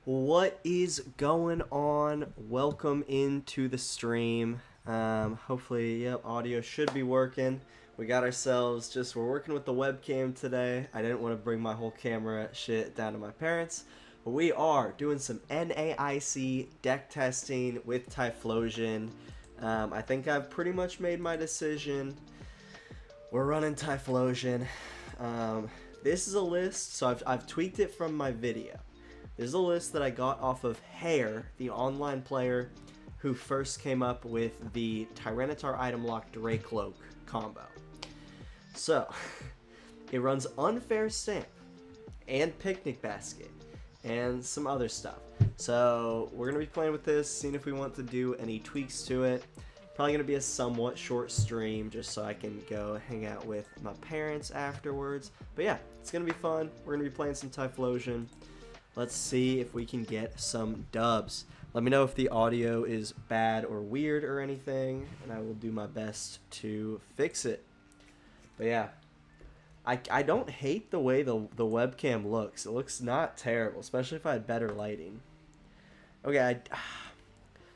What is going on? Welcome into the stream. Hopefully, yep, audio should be working. We got ourselves we're working with the webcam today. I didn't want to bring my whole camera shit down to my parents. We are doing some NAIC deck testing with Typhlosion. I think I've pretty much made my decision. We're running Typhlosion. This is a list, so I've tweaked it from my video. This is a list that I got off of Hare, the online player who first came up with the Tyranitar item lock Drakloak combo. So, it runs Unfair Stamp and Picnic Basket and some other stuff. So, we're going to be playing with this, seeing if we want to do any tweaks to it. Probably going to be a somewhat short stream just so I can go hang out with my parents afterwards. But yeah, it's going to be fun. We're going to be playing some Typhlosion. Let's see if we can get some dubs. Let me know if the audio is bad or weird or anything, and I will do my best to fix it. But yeah, I don't hate the way the webcam looks. It looks not terrible, especially if I had better lighting. Okay,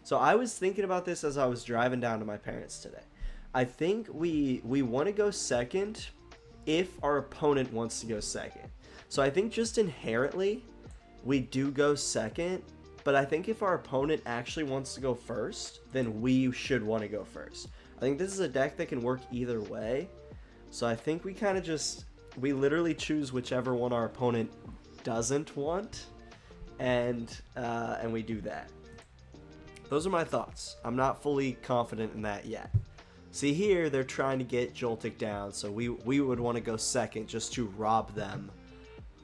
so I was thinking about this as I was driving down to my parents today. I think we want to go second if our opponent wants to go second. So I think just inherently we do go second. But I think if our opponent actually wants to go first, then we should want to go first. I think this is a deck that can work either way. So I think we kind of just, we literally choose whichever one our opponent doesn't want. And we do that. Those are my thoughts. I'm not fully confident in that yet. See here, they're trying to get Joltik down. So we would want to go second just to rob them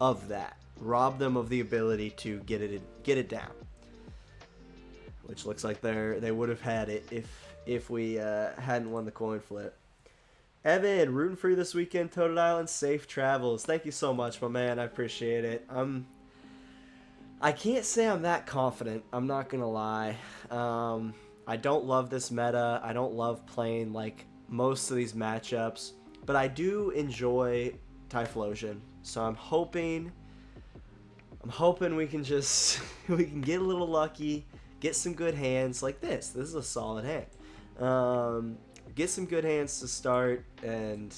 of that. Rob them of the ability to get it down. Which looks like they would have had it if we hadn't won the coin flip. Evan, rooting for you this weekend, Toad Island. Safe travels. Thank you so much, my man. I appreciate it. I can't say I'm that confident. I'm not gonna lie. I don't love this meta. I don't love playing like most of these matchups, but I do enjoy Typhlosion. So I'm hoping we can just we can get a little lucky. Get some good hands like this. This is a solid hand. Get some good hands to start, and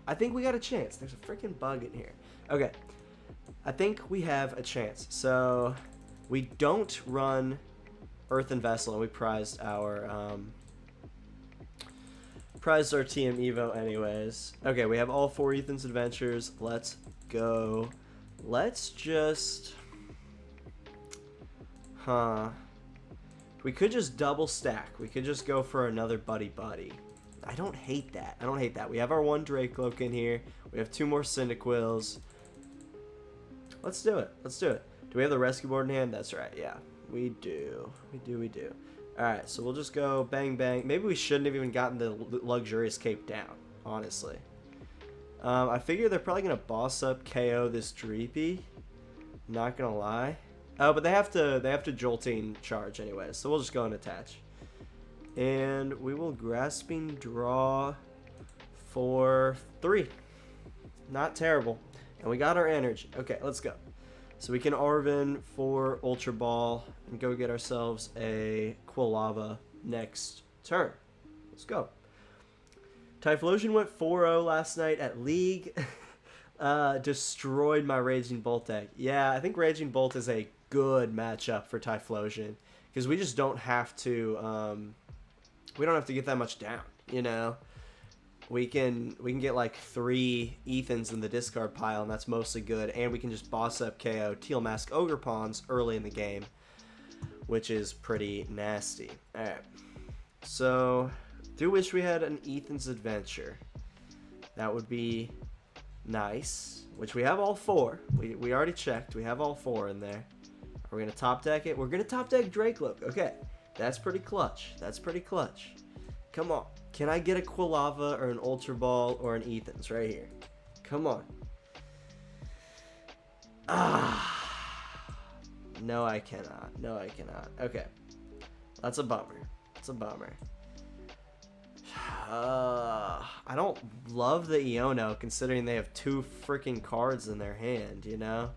I think we got a chance. There's a freaking bug in here. Okay, I think we have a chance. So we don't run Earthen Vessel, and we prized our TM Evo anyways. Okay, we have all 4 Ethan's Adventures. Let's go. Let's just... We could just double stack. We could just go for another Buddy-Buddy. I don't hate that. I don't hate that. We have our 1 Drakloak in here. We have 2 more Cyndaquils. Let's do it. Let's do it. Do we have the Rescue Board in hand? That's right. Yeah, we do. We do. Alright, so we'll just go bang, bang. Maybe we shouldn't have even gotten the Luxurious Cape down, honestly. I figure they're probably going to boss up KO this Dreepy. Not going to lie. Oh, but they have to Jolting charge anyways, so we'll just go and attach. And we will Grasping draw for 3. Not terrible. And we got our energy. Okay, let's go. So we can Arven for Ultra Ball and go get ourselves a Quilava next turn. Let's go. Typhlosion went 4-0 last night at League. Destroyed my Raging Bolt deck. Yeah, I think Raging Bolt is a good matchup for Typhlosion because we just don't have to we don't have to get that much down, you know. We can get like 3 Ethans in the discard pile, and that's mostly good, and we can just boss up KO Teal Mask Ogre Pawns early in the game, which is pretty nasty. Alright, so do wish we had an Ethan's Adventure. That would be nice, which we have all 4. We already checked. We have all 4 in there. We're going to top deck it. We're going to top deck Drakloak. Okay, that's pretty clutch. That's pretty clutch. Come on. Can I get a Quilava or an Ultra Ball or an Ethan's right here? Come on. No, I cannot. No, I cannot. Okay. That's a bummer. That's a bummer. I don't love the Iono considering they have 2 freaking cards in their hand, you know?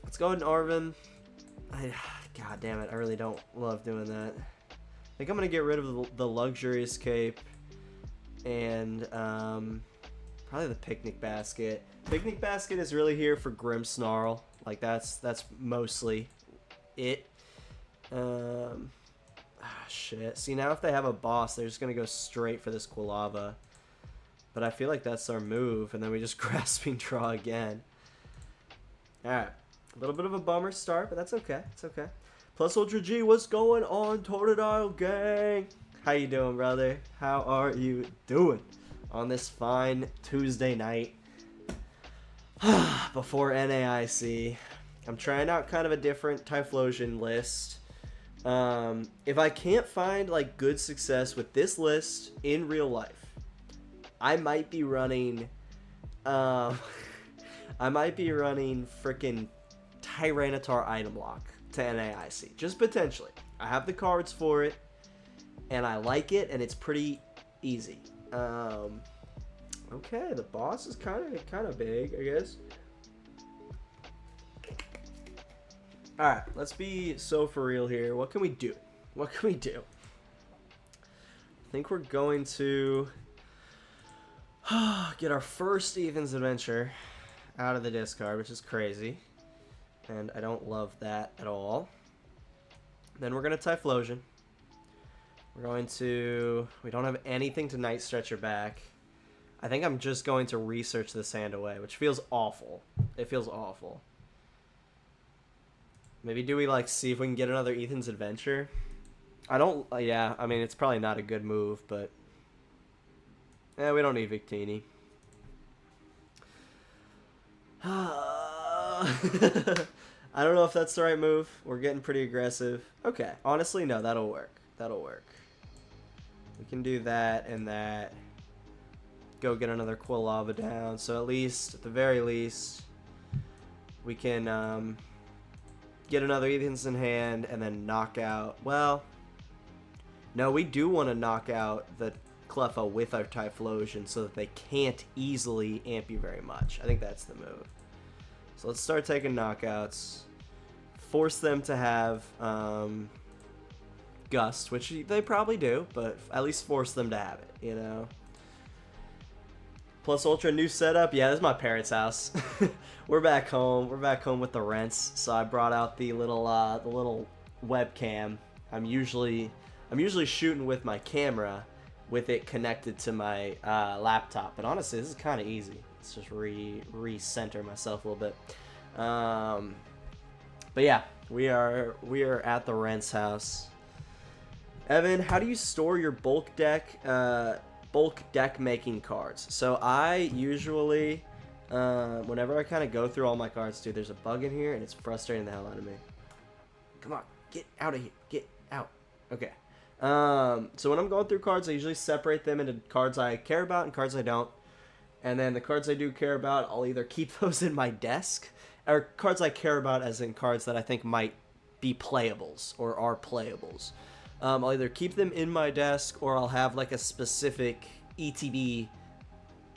Let's go ahead and Arven. God damn it, I really don't love doing that. I think I'm going to get rid of the Luxurious Cape and probably the Picnic Basket. Picnic Basket is really here for Grimmsnarl. Like, that's mostly it. Shit. See, now if they have a boss, they're just going to go straight for this Quilava. But I feel like that's our move, and then we just Grasping Draw again. Alright. A little bit of a bummer start, but that's okay. It's okay. Plus Ultra G, what's going on, Totodile gang? How you doing, brother? How are you doing on this fine Tuesday night before NAIC? I'm trying out kind of a different Typhlosion list. If I can't find like good success with this list in real life, I might be running freaking Tyranitar item lock to NAIC. Just potentially. I have the cards for it, and I like it, and it's pretty easy. Okay, the boss is kind of big, I guess. Alright, let's be so for real here. What can we do? What can we do? I think we're going to get our first Ethan's Adventure out of the discard, which is crazy. And I don't love that at all. Then we're going to Typhlosion. We're going to... We don't have anything to Night Stretcher back. I think I'm just going to research this hand away, which feels awful. It feels awful. Maybe do we, like, see if we can get another Ethan's Adventure? I don't... yeah, I mean, it's probably not a good move, but... yeah, we don't need Victini. I don't know if that's the right move. We're getting pretty aggressive. Okay, honestly, no, that'll work. That'll work. We can do that and that. Go get another Quilava down. So at least, at the very least, we can get another Ethan's in hand and then knock out... well, no, we do want to knock out the Cleffa with our Typhlosion so that they can't easily amp you very much. I think that's the move. So let's start taking knockouts. Force them to have Gust, which they probably do, but at least force them to have it, you know? Plus Ultra, new setup. Yeah, this is my parents' house. We're back home. We're back home with the rents. So I brought out the little webcam. I'm usually shooting with my camera with it connected to my laptop. But honestly, this is kind of easy. Let's just recenter myself a little bit. But yeah, we are at the rent's house. Evan, how do you store your bulk deck making cards? So I usually, whenever I kind of go through all my cards, dude, there's a bug in here and it's frustrating the hell out of me. Come on, get out of here, get out. Okay. So when I'm going through cards, I usually separate them into cards I care about and cards I don't. And then the cards I do care about, I'll either keep those in my desk, or cards I care about as in cards that I think might be playables or are playables. I'll either keep them in my desk or I'll have like a specific ETB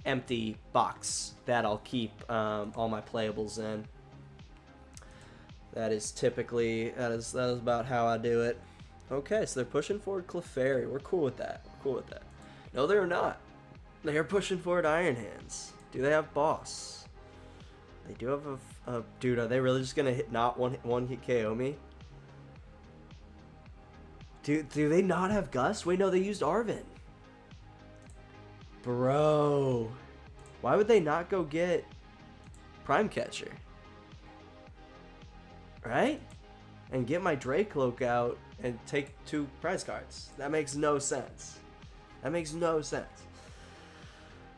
empty box that I'll keep all my playables in. That is typically, that is about how I do it. Okay, so they're pushing forward Clefairy. We're cool with that. We're cool with that. No, they're not. They are pushing forward Iron Hands. Do they have Boss? They do have a dude, are they really just gonna hit not one hit KO me? Do they not have Gust? Wait, no, they used Arven. Bro. Why would they not go get Prime Catcher? Right? And get my Drakloak out and take 2 prize cards. That makes no sense. That makes no sense.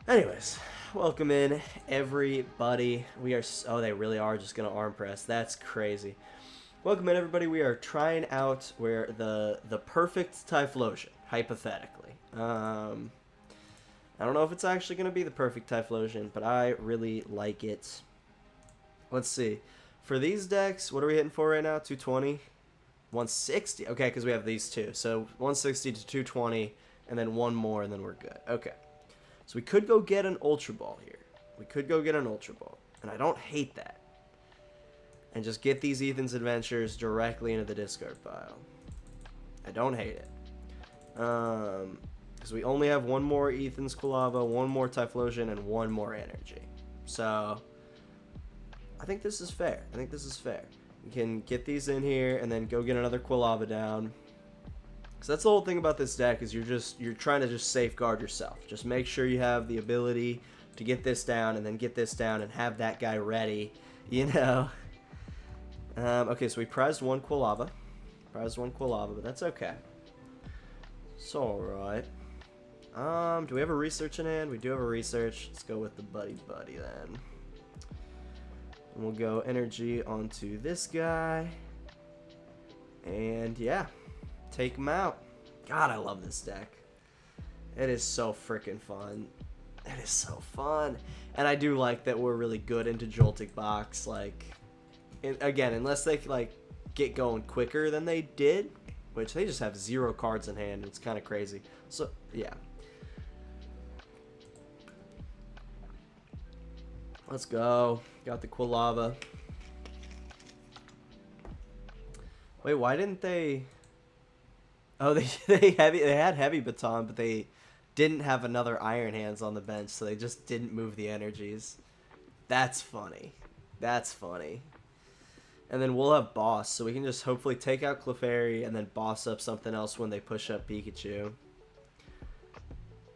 Anyways, welcome in everybody. We are, oh, they really are just gonna arm press. That's crazy. Welcome in everybody. We are trying out the perfect Typhlosion, hypothetically. I don't know if it's actually gonna be the perfect Typhlosion, but I really like it. Let's see. For these decks, what are we hitting for right now? 220? 160. Okay, because we have these two. So 160 to 220, and then one more, and then we're good. Okay. So we could go get an Ultra Ball here. We could go get an Ultra Ball. And I don't hate that. And just get these Ethan's Adventures directly into the discard pile. I don't hate it. Because we only have one more Ethan's Quilava, one more Typhlosion, and one more energy. So I think this is fair. I think this is fair. You can get these in here and then go get another Quilava down. Because that's the whole thing about this deck, is you're trying to just safeguard yourself. Just make sure you have the ability to get this down and then get this down and have that guy ready, you know. Okay, so we prized one Quilava. But that's okay. It's alright. Do we have a research in hand? We do have a research. Let's go with the Buddy-Buddy then. And we'll go energy onto this guy. And yeah, take him out. God, I love this deck. It is so freaking fun. It is so fun. And I do like that we're really good into Joltik Box. Like, again, unless they like get going quicker than they did, which they just have 0 cards in hand. It's kind of crazy. So, yeah. Let's go. Got the Quilava. Wait, why didn't they... Oh, they had Heavy Baton, but they didn't have another Iron Hands on the bench, so they just didn't move the energies. That's funny. That's funny. And then we'll have Boss, so we can just hopefully take out Clefairy and then boss up something else when they push up Pikachu.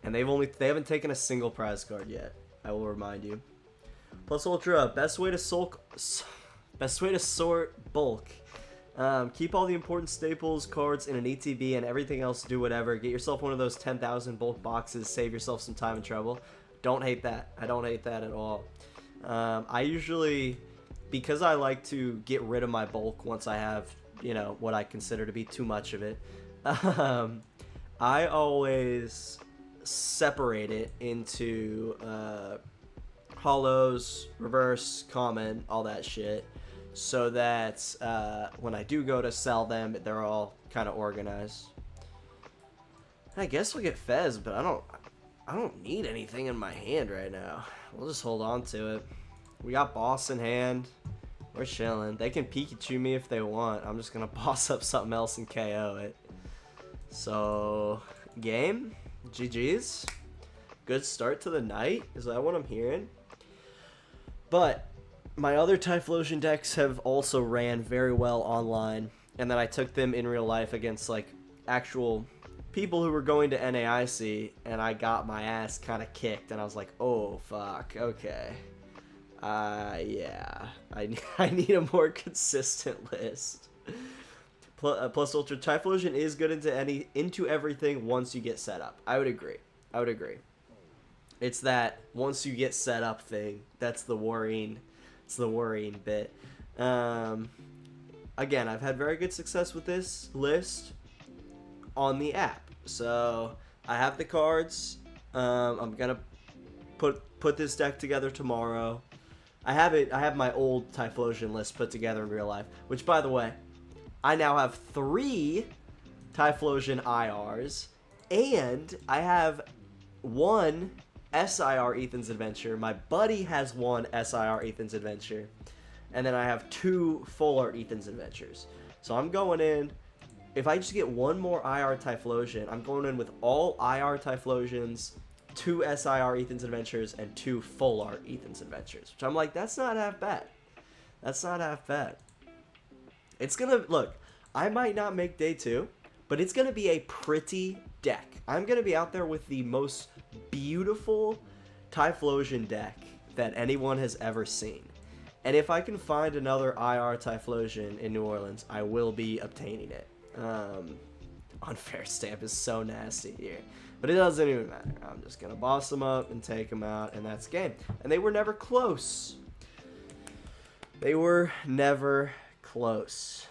And they haven't taken a single prize card yet, I will remind you. Plus Ultra, best way to sort bulk. Keep all the important staples cards in an ETB and everything else do whatever. Get yourself one of those 10,000 bulk boxes. Save yourself some time and trouble. Don't hate that. I don't hate that at all. I usually, because I like to get rid of my bulk once I have, you know, what I consider to be too much of it. I always separate it into hollows, reverse, common, all that shit, so that when I do go to sell them, they're all kind of organized. I guess we'll get Fez, but I don't need anything in my hand right now. We'll just hold on to it. We got Boss in hand. We're chilling. They can Pikachu me if they want. I'm just gonna boss up something else and KO it. So, game, GG's. Good start to the night. Is that what I'm hearing? But my other Typhlosion decks have also ran very well online, and then I took them in real life against like actual people who were going to NAIC, and I got my ass kind of kicked, and I was like, oh fuck, okay, yeah, I need a more consistent list. Plus Ultra, Typhlosion is good into everything once you get set up. I would agree. It's that once you get set up thing that's the worrying. It's the worrying bit. Again, I've had very good success with this list on the app. So I have the cards. I'm gonna put this deck together tomorrow. I have my old Typhlosion list put together in real life. Which, by the way, I now have 3 Typhlosion IRs, and I have 1 SIR Ethan's Adventure. My buddy has 1 SIR Ethan's Adventure. And then I have 2 Full Art Ethan's Adventures. So I'm going in, if I just get 1 more IR Typhlosion, I'm going in with all IR Typhlosions, 2 SIR Ethan's Adventures, and 2 Full Art Ethan's Adventures. Which I'm like, that's not half bad. That's not half bad. It's gonna, look, I might not make day 2, but it's gonna be a pretty deck. I'm gonna be out there with the most beautiful Typhlosion deck that anyone has ever seen. And if I can find another IR Typhlosion in New Orleans, I will be obtaining it. Unfair Stamp is so nasty here. But it doesn't even matter. I'm just gonna boss them up and take them out, and that's game. And they were never close. They were never close.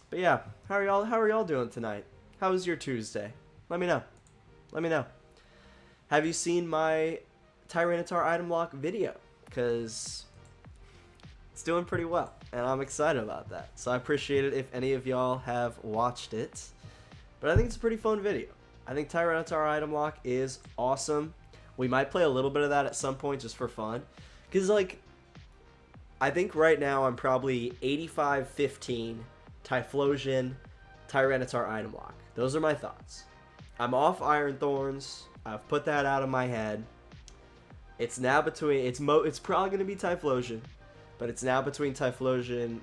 But yeah, how are y'all doing tonight? How was your Tuesday? Let me know. Let me know. Have you seen my Tyranitar item lock video? Because it's doing pretty well, and I'm excited about that. So I appreciate it if any of y'all have watched it. But I think it's a pretty fun video. I think Tyranitar item lock is awesome. We might play a little bit of that at some point just for fun. Because, like, I think right now I'm probably 85-15 Typhlosion, Tyranitar item lock. Those are my thoughts. I'm off Iron Thorns. I've put that out of my head. It's now between, it's probably going to be Typhlosion, but it's now between Typhlosion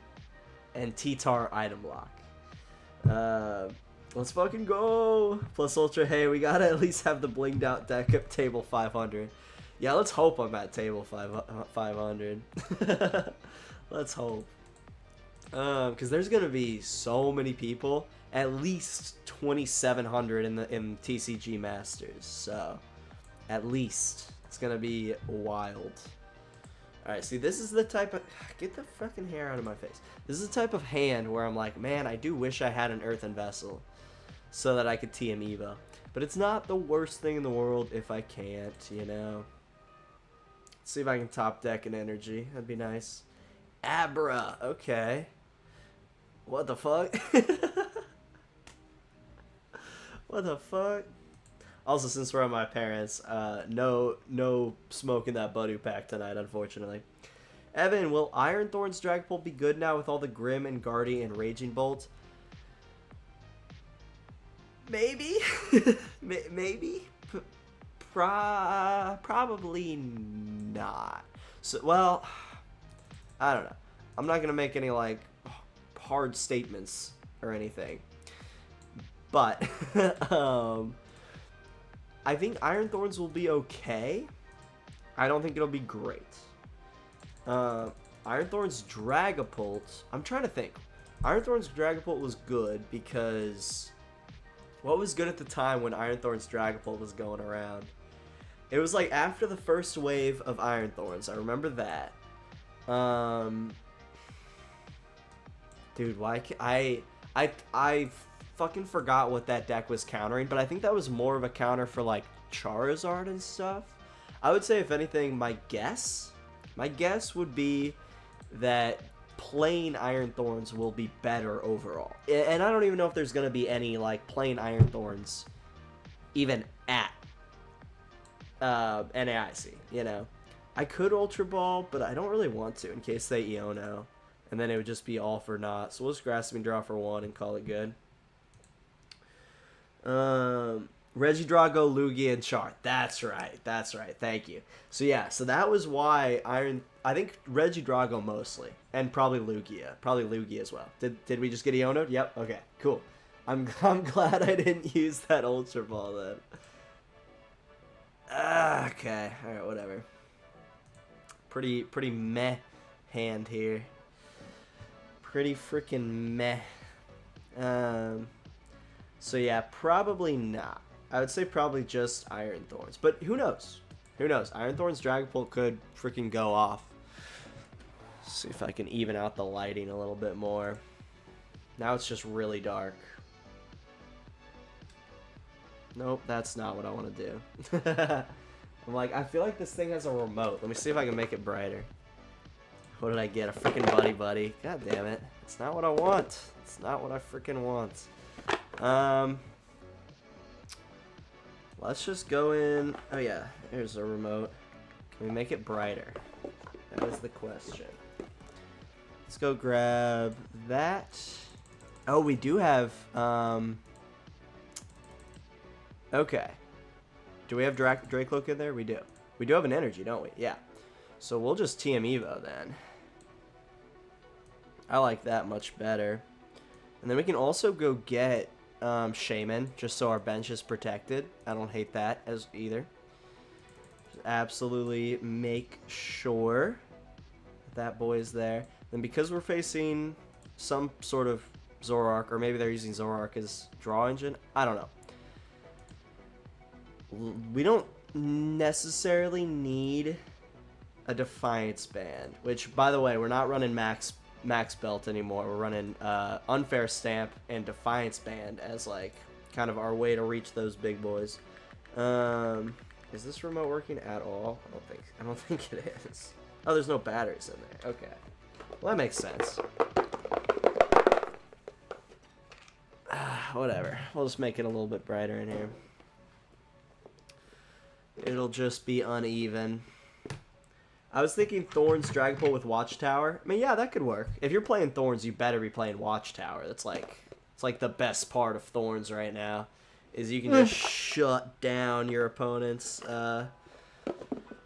and T-Tar item lock. Let's fucking go. Plus Ultra, hey, we gotta at least have the blinged out deck at table 500. Yeah, let's hope I'm at table 500. Let's hope. Because there's gonna be so many people, at least 2,700 in TCG Masters. So, at least it's gonna be wild. All right, see, this is the type of, get the fucking hair out of my face. This is the type of hand where I'm like, man, I do wish I had an Earthen Vessel so that I could TM Evo. But it's not the worst thing in the world if I can't, you know. Let's see if I can top deck an energy. That'd be nice. Abra, okay. What the fuck? What the fuck? Also, since we're at my parents, no smoke in that Budu pack tonight, unfortunately. Evan, will Iron Thorn's Dragapult be good now with all the Grim and Guardy and Raging Bolt? Maybe. Maybe. Probably not. So, well, I don't know. I'm not gonna make any like hard statements or anything, but I think Iron Thorns will be okay. I don't think it'll be great. Iron Thorn's Dragapult, I'm trying to think. Iron Thorn's Dragapult was good because what was good at the time when Iron Thorn's Dragapult was going around? It was like after the first wave of Iron Thorns. I remember that. Dude, why I fucking forgot what that deck was countering, but I think that was more of a counter for like Charizard and stuff. I would say, if anything, my guess would be that plain Iron Thorns will be better overall. And I don't even know if there's gonna be any like plain Iron Thorns even at NAIC, you know. I could Ultra Ball, but I don't really want to in case they Iono, and then it would just be all for naught. So we'll just Grasping Draw for 1 and call it good. Regidrago, Lugia, and Char. That's right. That's right. Thank you. So yeah, so that was why I think Regidrago mostly, and probably Lugia. Probably Lugia as well. Did we just get Iono'd? Yep. Okay. Cool. I'm glad I didn't use that Ultra Ball then. Okay. All right. Whatever. Pretty meh hand here. Pretty freaking meh. So yeah, probably not. I would say probably just Iron Thorns, but who knows? Who knows? Iron Thorns Dragapult could freaking go off. Let's see if I can even out the lighting a little bit more. Now it's just really dark. Nope, that's not what I want to do. I'm like, I feel like this thing has a remote. Let me see if I can make it brighter. What did I get? A freaking Buddy-Buddy. God damn it. It's not what I want. It's not what I freaking want. Let's just go in. Oh yeah, here's a remote. Can we make it brighter? That is the question. Let's go grab that. Oh, we do have, okay. Do we have Drakloak in there? We do. We do have an energy, don't we? Yeah. So we'll just TM Evo then. I like that much better. And then we can also go get Shaymin, just so our bench is protected. I don't hate that as either. Just absolutely make sure that boy's there. Then because we're facing some sort of Zoroark, or maybe they're using Zoroark as draw engine, I don't know. We don't necessarily need a Defiance Band, which, by the way, we're not running max belt anymore. We're running Unfair Stamp and Defiance Band as like kind of our way to reach those big boys. Is this remote working at all? I don't think it is. Oh, there's no batteries in there. Okay, well that makes sense. Whatever. We'll just make it a little bit brighter in here. It'll just be uneven. I was thinking Thorns Dragapult with Watchtower. I mean, yeah, that could work. If you're playing Thorns, you better be playing Watchtower. That's like, it's like the best part of Thorns right now, is you can just shut down your opponent's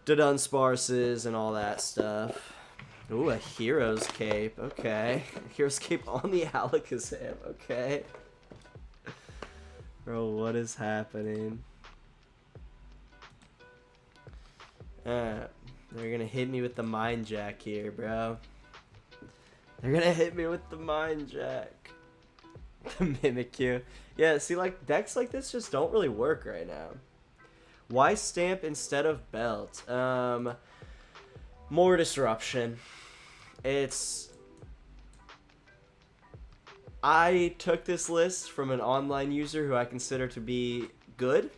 Dunsparces and all that stuff. Ooh, a Hero's Cape. Okay. Hero's Cape on the Alakazam. Okay. Bro, what is happening? They're gonna hit me with the Mind Jack here, bro. They're gonna hit me with the Mind Jack. The Mimikyu. Yeah, see, like, decks like this just don't really work right now. Why Stamp instead of Belt? More disruption. I took this list from an online user who I consider to be good,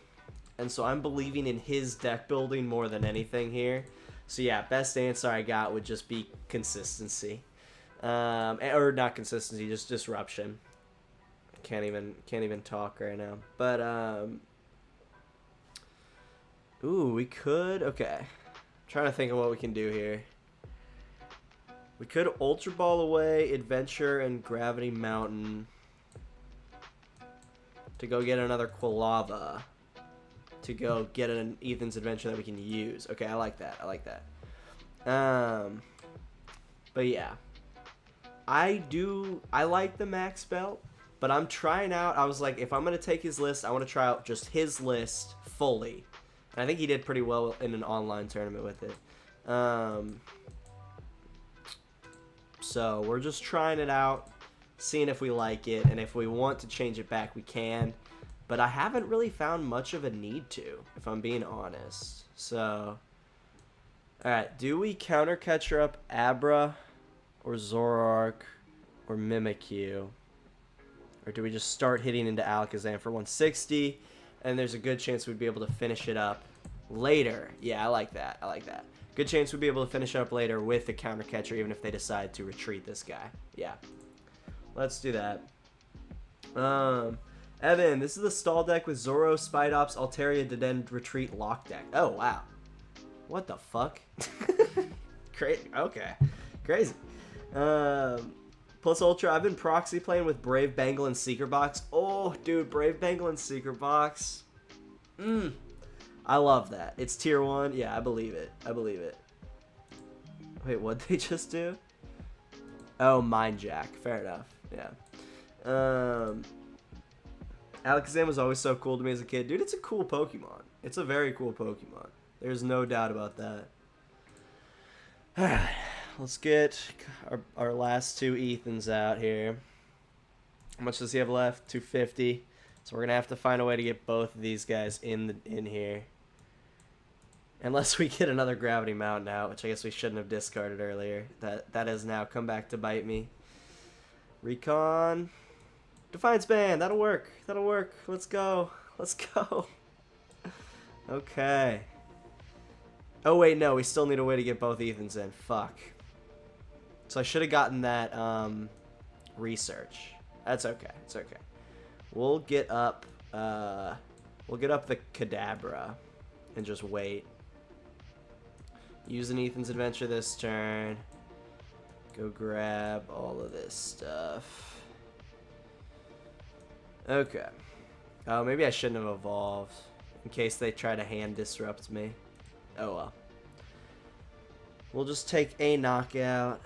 and so I'm believing in his deck building more than anything here. So yeah, best answer I got would just be consistency. Or not consistency, just disruption. Can't even talk right now. But ooh, we could, okay. I'm trying to think of what we can do here. We could Ultra Ball away, Adventure, and Gravity Mountain to go get another Quilava. To go get an Ethan's Adventure that we can use. Okay, I like that. I like that. But yeah. I like the Max Belt, but I'm trying out, I was like, if I'm going to take his list, I want to try out just his list fully. And I think he did pretty well in an online tournament with it. So we're just trying it out, seeing if we like it, and if we want to change it back, we can. But I haven't really found much of a need to, if I'm being honest. So, alright, do we counter catcher up Abra, or Zoroark, or Mimikyu? Or do we just start hitting into Alakazam for 160, and there's a good chance we'd be able to finish it up later. Yeah, I like that. I like that. Good chance we'd be able to finish it up later with the counter catcher, even if they decide to retreat this guy. Yeah. Let's do that. Evan, this is the stall deck with Zoro, Spidops, Altaria, Dedenne, Retreat, Lock deck. Oh, wow. What the fuck? Crazy. Okay. Crazy. Plus Ultra, I've been proxy playing with Brave Bengal and Secret Box. Oh, dude, Brave Bengal and Secret Box. I love that. It's tier 1. Yeah, I believe it. I believe it. Wait, what'd they just do? Oh, Mind Jack. Fair enough. Yeah. Alakazam was always so cool to me as a kid. Dude, it's a cool Pokemon. It's a very cool Pokemon. There's no doubt about that. Alright. Let's get our last two Ethans out here. How much does he have left? 250. So we're going to have to find a way to get both of these guys in here. Unless we get another Gravity Mountain out, which I guess we shouldn't have discarded earlier. That has now come back to bite me. Recon. Defiance Band. That'll work. That'll work. Let's go. Let's go. Okay. Oh, wait, no. We still need a way to get both Ethans in. Fuck. So I should have gotten that research. That's okay. It's okay. We'll get up the Kadabra and just wait. Use an Ethan's Adventure this turn. Go grab all of this stuff. Okay. Oh, maybe I shouldn't have evolved in case they try to hand disrupt me. Oh well. We'll just take a knockout.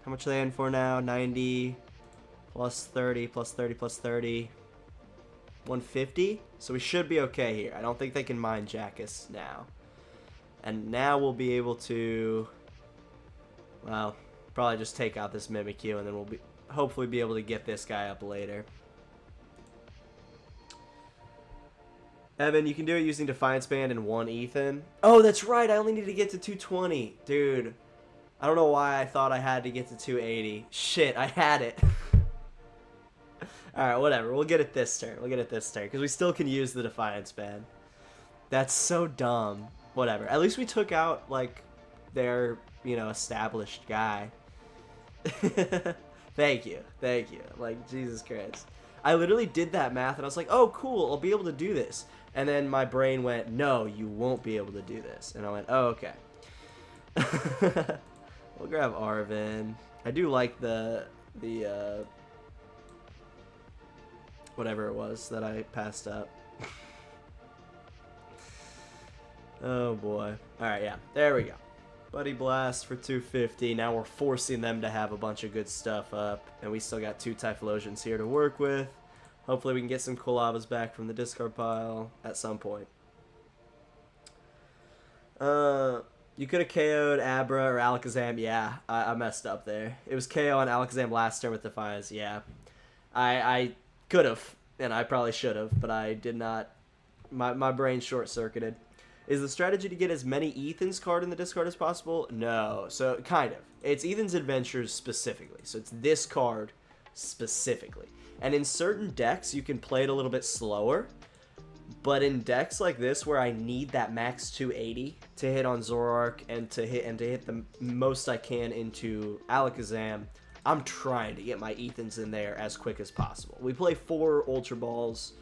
How much are they in for now? 90 plus 30 plus 30 plus 30. 150? So we should be okay here. I don't think they can Mind Jack us now. And now we'll be able to, well, probably just take out this Mimikyu, and then we'll hopefully be able to get this guy up later. Evan, you can do it using Defiance Band and 1 Ethan. Oh, that's right. I only need to get to 220. Dude, I don't know why I thought I had to get to 280. Shit, I had it. Alright, whatever. We'll get it this turn. We'll get it this turn. Because we still can use the Defiance Band. That's so dumb. Whatever. At least we took out, like, their, you know, established guy. Thank you. Thank you. Like, Jesus Christ. I literally did that math, and I was like, oh, cool. I'll be able to do this. And then my brain went, no, you won't be able to do this. And I went, oh, okay. We'll grab Arvin. I do like the whatever it was that I passed up. Oh boy. Alright, yeah. There we go. Buddy Blast for 250. Now we're forcing them to have a bunch of good stuff up. And we still got 2 Typhlosions here to work with. Hopefully we can get some Quilavas back from the discard pile at some point. You could have KO'd Abra or Alakazam. Yeah, I messed up there. It was KO on Alakazam last turn with Defiance. Yeah. I could have, and I probably should have, but I did not. My brain short-circuited. Is the strategy to get as many Ethan's card in the discard as possible? No. So, kind of. It's Ethan's Adventures specifically. So, it's this card specifically. And in certain decks, you can play it a little bit slower. But in decks like this, where I need that max 280 to hit on Zoroark and to hit the most I can into Alakazam, I'm trying to get my Ethans in there as quick as possible. We play 4 Ultra Balls.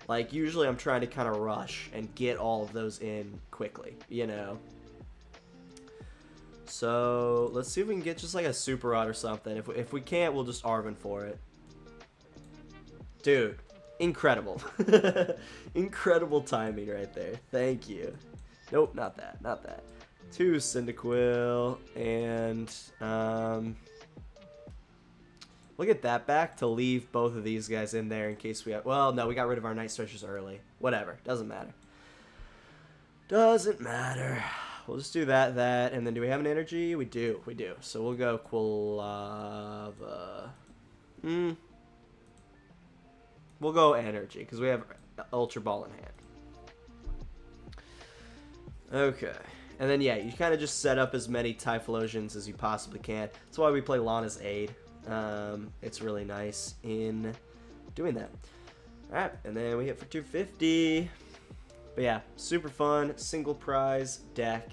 Like, usually I'm trying to kind of rush and get all of those in quickly, you know. So, let's see if we can get just like a Super Rod or something. If we can't, we'll just Arven for it. Dude, incredible. Incredible timing right there. Thank you. Nope, not that. Not that. 2 Cyndaquil and, we'll get that back to leave both of these guys in there in case we have... Well, no, we got rid of our Night Stretchers early. Whatever. Doesn't matter. Doesn't matter. We'll just do that, and then do we have an energy? We do. We do. So we'll go Quilava. We'll go energy because we have Ultra Ball in hand. Okay. And then, yeah, you kind of just set up as many Typhlosions as you possibly can. That's why we play Lana's Aid. It's really nice in doing that. Alright, and then we hit for 250. But yeah, super fun, single prize deck.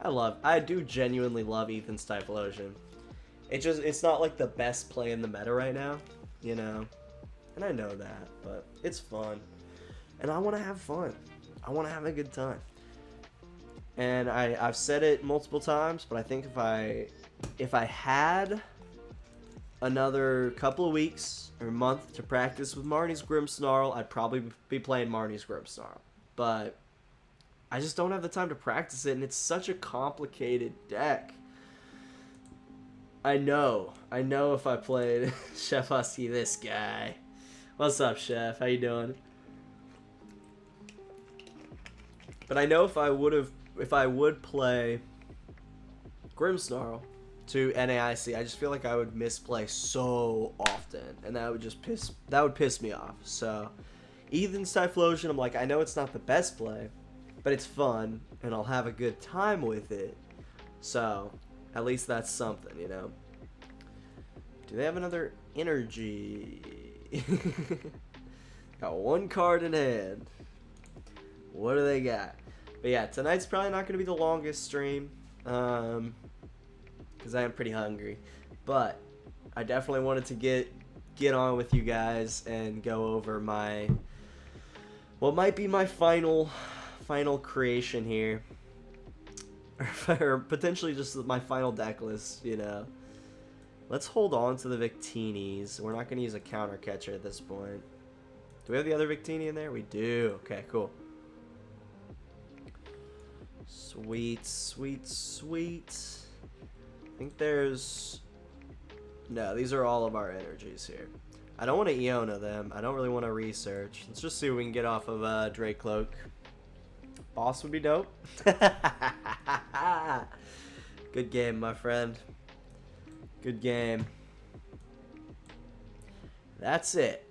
I do genuinely love Ethan's Typhlosion. It's not like the best play in the meta right now, you know. And I know that, but it's fun. And I want to have fun. I want to have a good time. And I've said it multiple times, but I think if I had another couple of weeks or month to practice with Marnie's Grimmsnarl, I'd probably be playing Marnie's Grimmsnarl. But I just don't have the time to practice it, and it's such a complicated deck. I know if I played Chef Husky, this guy. What's up, Chef? How you doing? But I know if I would play Grimmsnarl to NAIC, I just feel like I would misplay so often, and that would piss me off. So, Ethan's Typhlosion, I'm like, I know it's not the best play, but it's fun, and I'll have a good time with it. So, at least that's something, you know. Do they have another energy? Got 1 card in hand. What do they got? But yeah, tonight's probably not going to be the longest stream. Because I am pretty hungry. But I definitely wanted to get on with you guys and go over what might be my final creation here. Or potentially just my final deck list, you know. Let's hold on to the Victinis. We're not going to use a counter catcher at this point. Do we have the other Victini in there? We do. Okay, cool. Sweet, sweet, sweet. I think there's... No, these are all of our energies here. I don't want to Iono them. I don't really want to research. Let's just see what we can get off of Drakloak. Boss would be dope. Good game, my friend. Good game. That's it.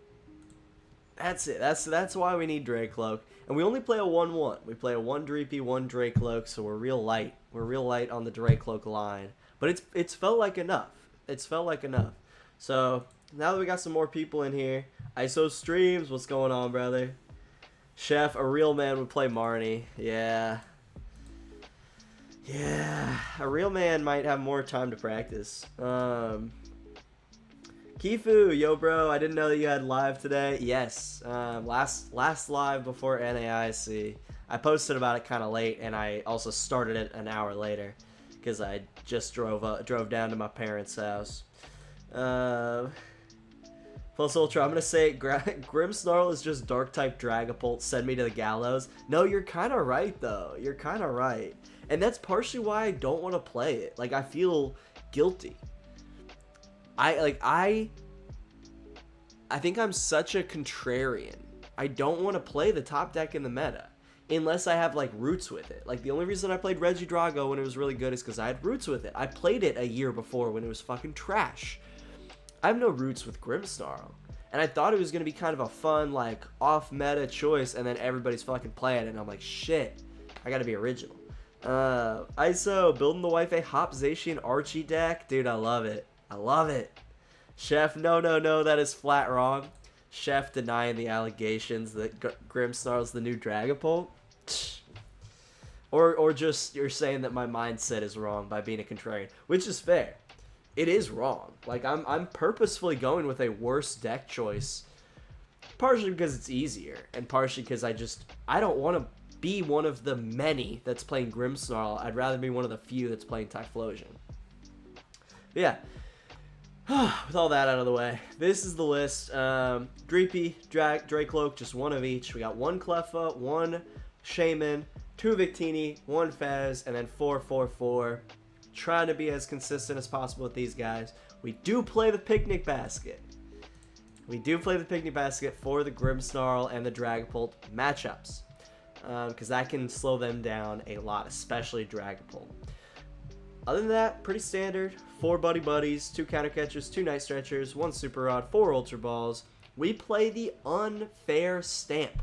That's it. That's why we need Drakloak. And we only play a 1-1. We play a 1 Dreepy, 1 Drakloak, so we're real light. We're real light on the Drakloak line. But it's felt like enough. It's felt like enough. So, now that we got some more people in here, ISO Streams, what's going on, brother? Chef, a real man would play Marnie. Yeah. Yeah, a real man might have more time to practice. Kifu, yo bro, I didn't know that you had live today. Yes, last live before NAIC. I posted about it kind of late, and I also started it an hour later because I just drove down to my parents' house. Plus Ultra, I'm going to say Grimmsnarl is just Dark-type Dragapult. Send me to the gallows. No, you're kind of right, though. You're kind of right. And that's partially why I don't want to play it. Like, I feel guilty. I think I'm such a contrarian. I don't want to play the top deck in the meta. Unless I have, like, roots with it. Like, the only reason I played Regidrago when it was really good is because I had roots with it. I played it a year before when it was fucking trash. I have no roots with Grimmsnarl. And I thought it was going to be kind of a fun, like, off-meta choice, and then everybody's fucking playing it, and I'm like, shit, I gotta be original. ISO, building the wife a Hop Zacian Archie deck. Dude, I love it. I love it. Chef, no, that is flat wrong. Chef denying the allegations that Grimmsnarl's the new Dragapult. Or just you're saying that my mindset is wrong by being a contrarian, which is fair. It is wrong. Like, I'm purposefully going with a worse deck choice, partially because it's easier, and partially because I don't want to be one of the many that's playing Grimmsnarl. I'd rather be one of the few that's playing Typhlosion. But yeah. With all that out of the way, this is the list. Dreepy, Drakloak, just one of each. We got one Cleffa, one Shaymin, two Victini, one Fez, and then 4-4-4. Trying to be as consistent as possible with these guys. We do play the Picnic Basket. We do play the Picnic Basket for the Grimmsnarl and the Dragapult matchups. Because that can slow them down a lot, especially Dragapult. Other than that, pretty standard. 4 Buddy-Buddies, 2 Counter Catchers, 2 Night Stretchers, 1 Super Rod, 4 Ultra Balls. We play the Unfair Stamp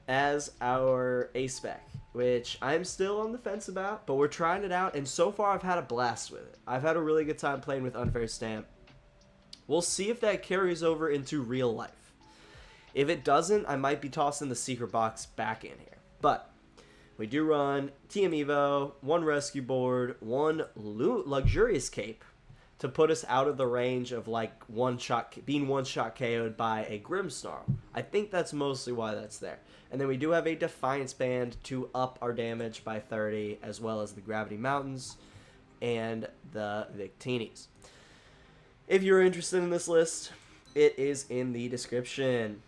as our A-Spec, which I'm still on the fence about, but we're trying it out, and so far I've had a blast with it. I've had a really good time playing with Unfair Stamp. We'll see if that carries over into real life. If it doesn't, I might be tossing the secret box back in here. But we do run TM Evo, 1 Rescue Board, 1 Luxurious Cape to put us out of the range of like being one-shot KO'd by a Grimmsnarl. I think that's mostly why that's there. And then we do have a Defiance Band to up our damage by 30, as well as the Gravity Mountains and the Victinis. If you're interested in this list, it is in the description.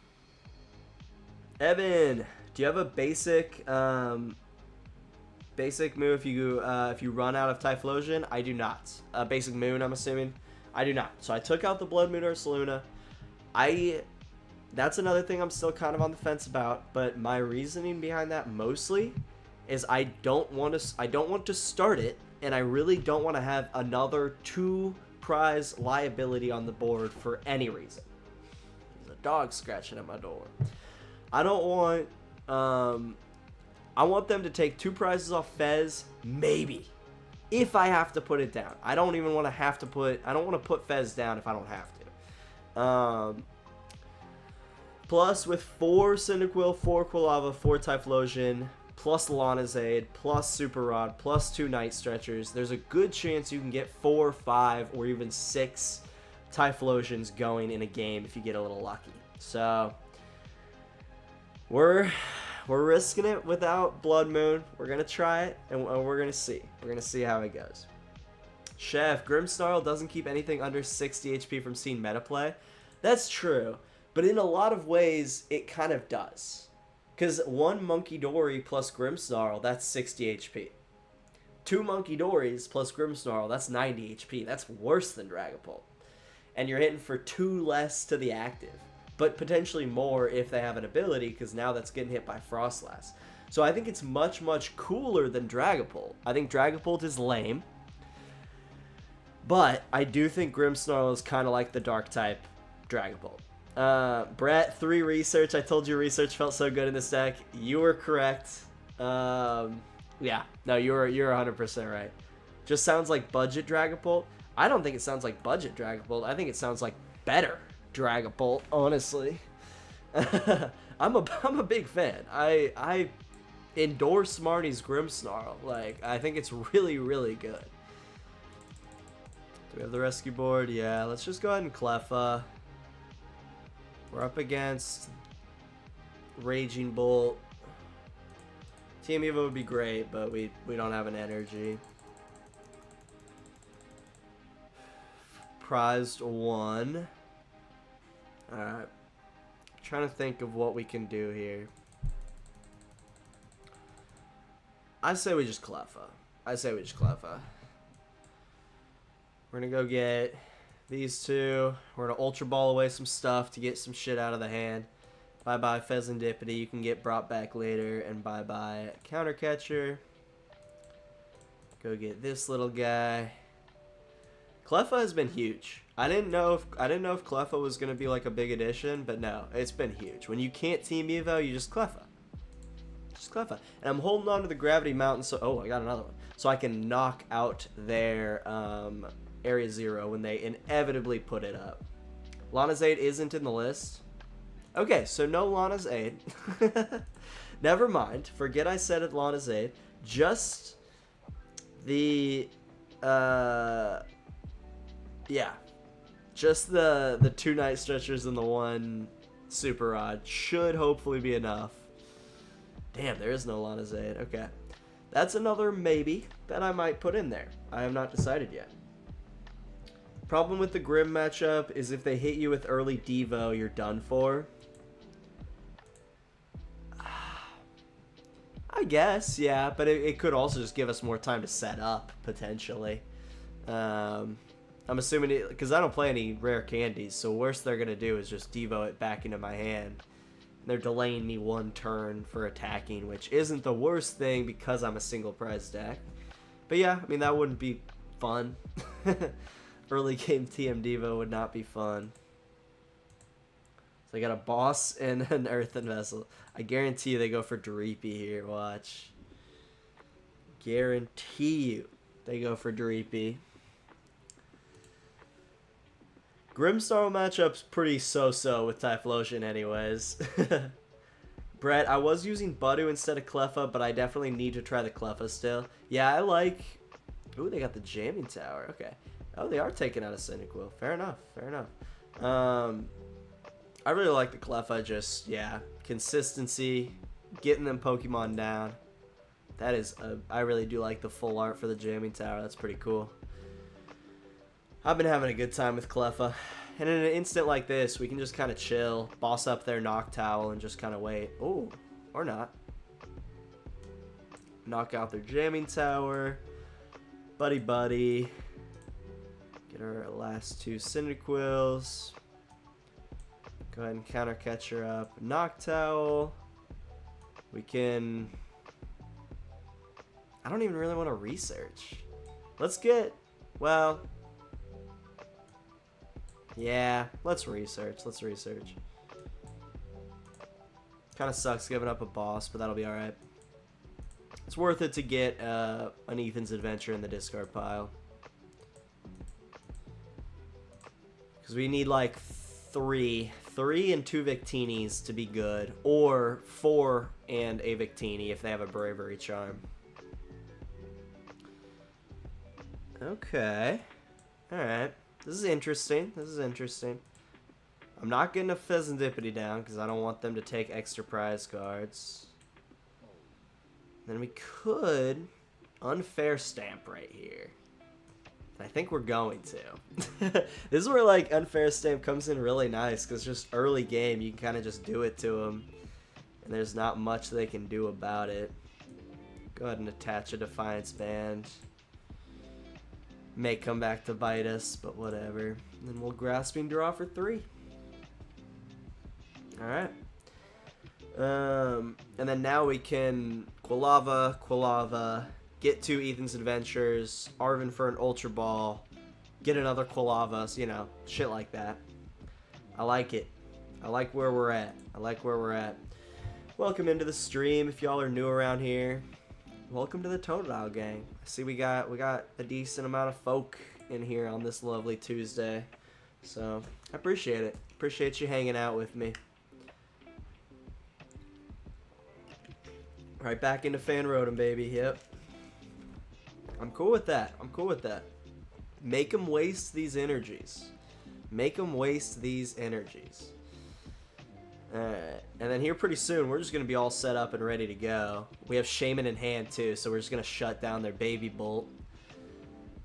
Evan, do you have a basic move if you run out of Typhlosion? I do not. Basic Moon, I'm assuming. I do not. So I took out the Blood Moon Ursaluna. That's another thing I'm still kind of on the fence about, but my reasoning behind that mostly is I don't want to start it, and I really don't want to have another 2 prize liability on the board for any reason. There's a dog scratching at my door. I don't want I want them to take 2 prizes off Fez, maybe, if I have to put it down. I don't even want to I don't want to put Fez down if I don't have to. Plus, with 4 Cyndaquil, 4 Quilava, 4 Typhlosion, plus Lanazade, plus Super Rod, plus 2 Night Stretchers, there's a good chance you can get 4, 5, or even 6 Typhlosions going in a game if you get a little lucky. So we're risking it without Blood Moon. We're gonna try it, and we're gonna see. We're gonna see how it goes. Chef, Grimmsnarl doesn't keep anything under 60 HP from seeing meta play. That's true, but in a lot of ways, it kind of does. Because 1 Monkey Dory plus Grimmsnarl, that's 60 HP. 2 Monkey Dories plus Grimmsnarl, that's 90 HP. That's worse than Dragapult. And you're hitting for 2 less to the active, but potentially more if they have an ability, because now that's getting hit by Frostlass. So I think it's much, much cooler than Dragapult. I think Dragapult is lame, but I do think Grimmsnarl is kind of like the Dark-type Dragapult. Brett, 3 research. I told you research felt so good in this deck. You were correct. Yeah, no, you're 100% right. Just sounds like budget Dragapult. I don't think it sounds like budget Dragapult. I think it sounds like better Dragapult, honestly. I'm a big fan. I endorse Marty's Grimmsnarl. Like, I think it's really, really good. Do we have the rescue board? Yeah, let's just go ahead and Cleffa. We're up against Raging Bolt. Team Evo would be great, but we don't have an energy. Prized 1. Alright. Trying to think of what we can do here. I say we just Cleffa. We're gonna go get these two. We're gonna Ultra Ball away some stuff to get some shit out of the hand. Bye-bye Fezandipiti. You can get brought back later. And bye-bye Counter Catcher. Go get this little guy. Cleffa has been huge. I didn't know if Cleffa was gonna be like a big addition, but no, it's been huge. When you can't team Evo, you just Cleffa. And I'm holding on to the Gravity Mountain, so oh, I got another one. So I can knock out their Area 0 when they inevitably put it up. Lana's Aid isn't in the list. Okay, so no Lana's Aid. Never mind. Forget I said it, Lana's Aid. Just the yeah. Just the 2 Night Stretchers and the 1 Super Rod should hopefully be enough. Damn, there is no Lana's Aid. Okay. That's another maybe that I might put in there. I have not decided yet. Problem with the Grim matchup is if they hit you with early Devo, you're done for. I guess, yeah, but it could also just give us more time to set up, potentially. I'm assuming it, because I don't play any rare candies, so worst they're going to do is just Devo it back into my hand. They're delaying me 1 turn for attacking, which isn't the worst thing because I'm a single prize deck. But yeah, I mean, that wouldn't be fun. Early game TM Devo would not be fun. So I got a boss and an earthen vessel. I guarantee you they go for Dreepy here, watch. Guarantee you they go for Dreepy. Grimstar matchup's pretty so-so with Typhlosion anyways. Brett, I was using Budu instead of Cleffa, but I definitely need to try the Cleffa still. Yeah, I like... Ooh, they got the Jamming Tower. Okay. Oh, they are taking out a Cyndaquil. Fair enough. I really like the Cleffa, just, yeah, consistency, getting them Pokemon down. That is, I really do like the full art for the Jamming Tower. That's pretty cool. I've been having a good time with Cleffa. And in an instant like this, we can just kind of chill, boss up their Noctowl, and just kind of wait. Oh, or not. Knock out their Jamming Tower. Buddy-Buddy. Get our last 2 Cyndaquils. Go ahead and Counter Catcher up. Noctowl. We can... I don't even really want to research. Let's get... Well... Yeah, let's research. Kind of sucks giving up a boss, but that'll be alright. It's worth it to get an Ethan's Adventure in the discard pile. Because we need like 3 and 2 Victinis to be good. Or 4 and a Victini if they have a Bravery Charm. Okay. Alright. This is interesting. I'm not getting a Fezandipiti down because I don't want them to take extra prize cards. Then we could Unfair Stamp right here. I think we're going to. This is where like Unfair Stamp comes in really nice because just early game you can kind of just do it to them. And there's not much they can do about it. Go ahead and attach a Defiance Band. May come back to bite us, but whatever. And then we'll Grasping Draw for 3. Alright. And then now we can Quilava, get 2 Ethan's Adventures, Arven for an Ultra Ball, get another Quilava, so, you know, shit like that. I like it. I like where we're at. Welcome into the stream if y'all are new around here. Welcome to the Totodile gang. I see we got a decent amount of folk in here on this lovely Tuesday. So, I appreciate it. Appreciate you hanging out with me. Right back into Fan Rotom, baby. Yep. I'm cool with that. Make them waste these energies. Alright, and then here pretty soon, we're just going to be all set up and ready to go. We have Shaymin in hand too, so we're just going to shut down their Baby Bolt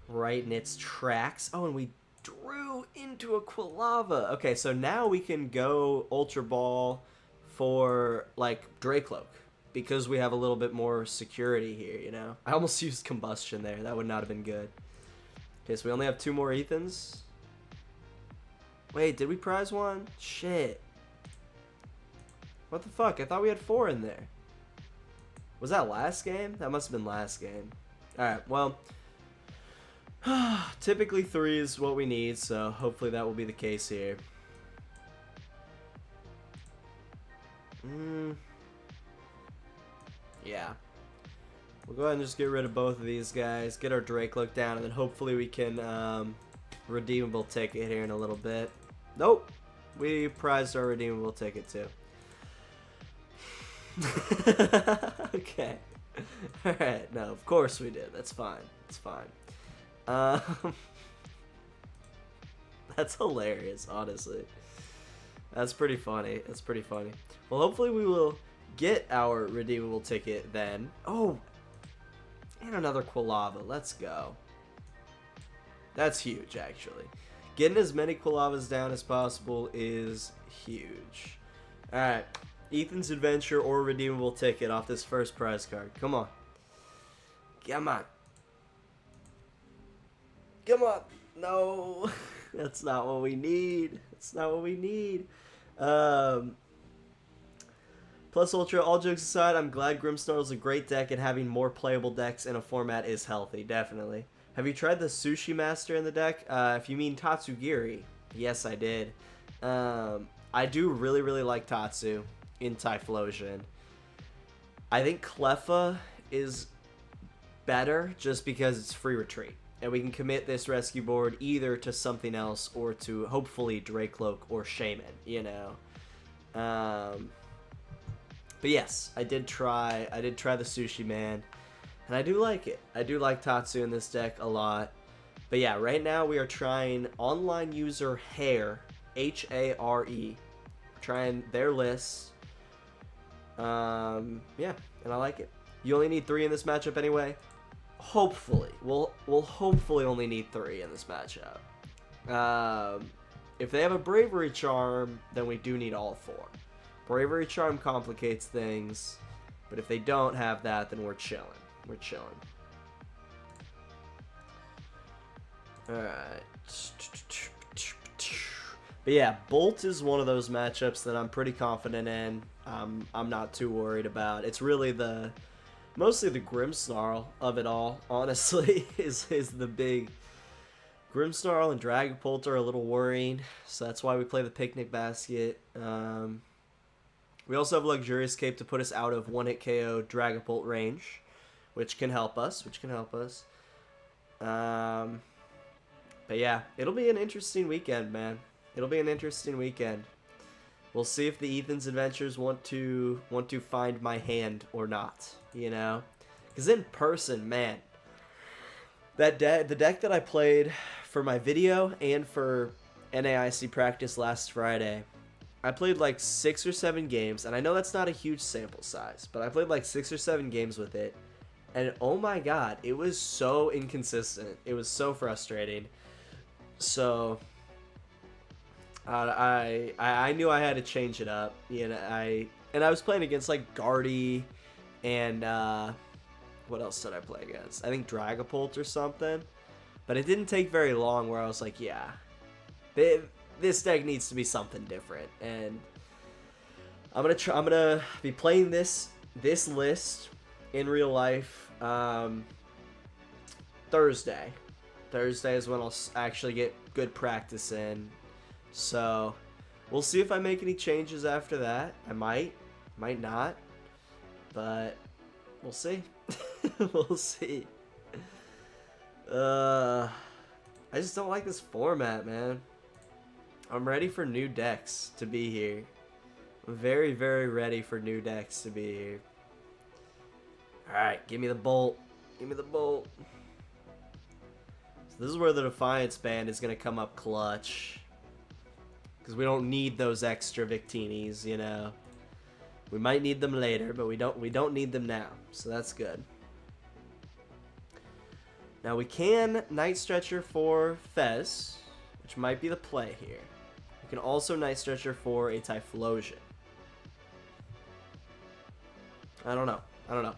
right in its tracks. Oh, and we drew into a Quilava. Okay, so now we can go Ultra Ball for, like, Drakloak, because we have a little bit more security here, you know? I almost used Combustion there. That would not have been good. Okay, so we only have 2 more Ethans. Wait, did we prize one? Shit. What the fuck? I thought we had 4 in there. Was that last game? That must have been last game. Alright, well, typically 3 is what we need, so hopefully that will be the case here. Yeah. We'll go ahead and just get rid of both of these guys, get our Drakloak down, and then hopefully we can redeemable ticket here in a little bit. Nope. We prized our redeemable ticket too. Okay. Alright, no, of course we did. That's fine. It's fine. That's hilarious, honestly. That's pretty funny. That's pretty funny. Well, hopefully we will get our redeemable ticket then. Oh! And another Quilava. Let's go. That's huge, actually. Getting as many Quilavas down as possible is huge. Alright. Ethan's Adventure or redeemable ticket off this first prize card. Come on. Come on. Come on. No. That's not what we need. That's not what we need. Plus Ultra, all jokes aside, I'm glad Grimmsnarl is a great deck, and having more playable decks in a format is healthy, definitely. Have you tried the Sushi Master in the deck? If you mean Tatsugiri, yes I did. I do really, really like Tatsu in Typhlosion. I think Cleffa is better just because it's free retreat. And we can commit this rescue board either to something else or to hopefully Drakloak or Shaymin, you know. But yes, I did try the Sushi Man, and I do like it. I do like Tatsu in this deck a lot. But yeah, right now we are trying online user Hare, H-A-R-E. Trying their lists. Yeah, and I like it. You only need 3 in this matchup anyway. Hopefully. We'll hopefully only need 3 in this matchup. If they have a Bravery Charm, then we do need all 4. Bravery Charm complicates things, but if they don't have that, then we're chilling. We're chilling. Alright. But yeah, Bolt is one of those matchups that I'm pretty confident in. I'm not too worried about. It's really mostly the Grimmsnarl of it all, honestly, is the big... Grimmsnarl and Dragapult are a little worrying, so that's why we play the Picnic Basket. We also have Luxurious Cape to put us out of 1-hit KO Dragapult range, which can help us, But yeah, it'll be an interesting weekend, man. It'll be an interesting weekend. We'll see if the Ethan's Adventures want to find my hand or not, you know? Because in person, man, the deck that I played for my video and for NAIC practice last Friday, I played like 6 or 7 games, and I know that's not a huge sample size, but I played like 6 or 7 games with it, and oh my god, it was so inconsistent. It was so frustrating. So I knew I had to change it up. You know, I was playing against like Guardy and what else did I play against? I think Dragapult or something. But it didn't take very long where I was like, yeah, this deck needs to be something different. And I'm gonna be playing this list in real life Thursday. Thursday is when I'll actually get good practice in. So we'll see if I make any changes after that. I might not, but we'll see. We'll see. I just don't like this format, man. I'm ready for new decks to be here. I'm very, very ready for new decks to be here. Alright, give me the Bolt. Give me the Bolt. So this is where the Defiance Band is going to come up clutch. Because we don't need those extra Victinis, you know. We might need them later, but we don't need them now. So that's good. Now we can Night Stretcher for Fez which might be the play here. We can also Night Stretcher for a Typhlosion. I don't know.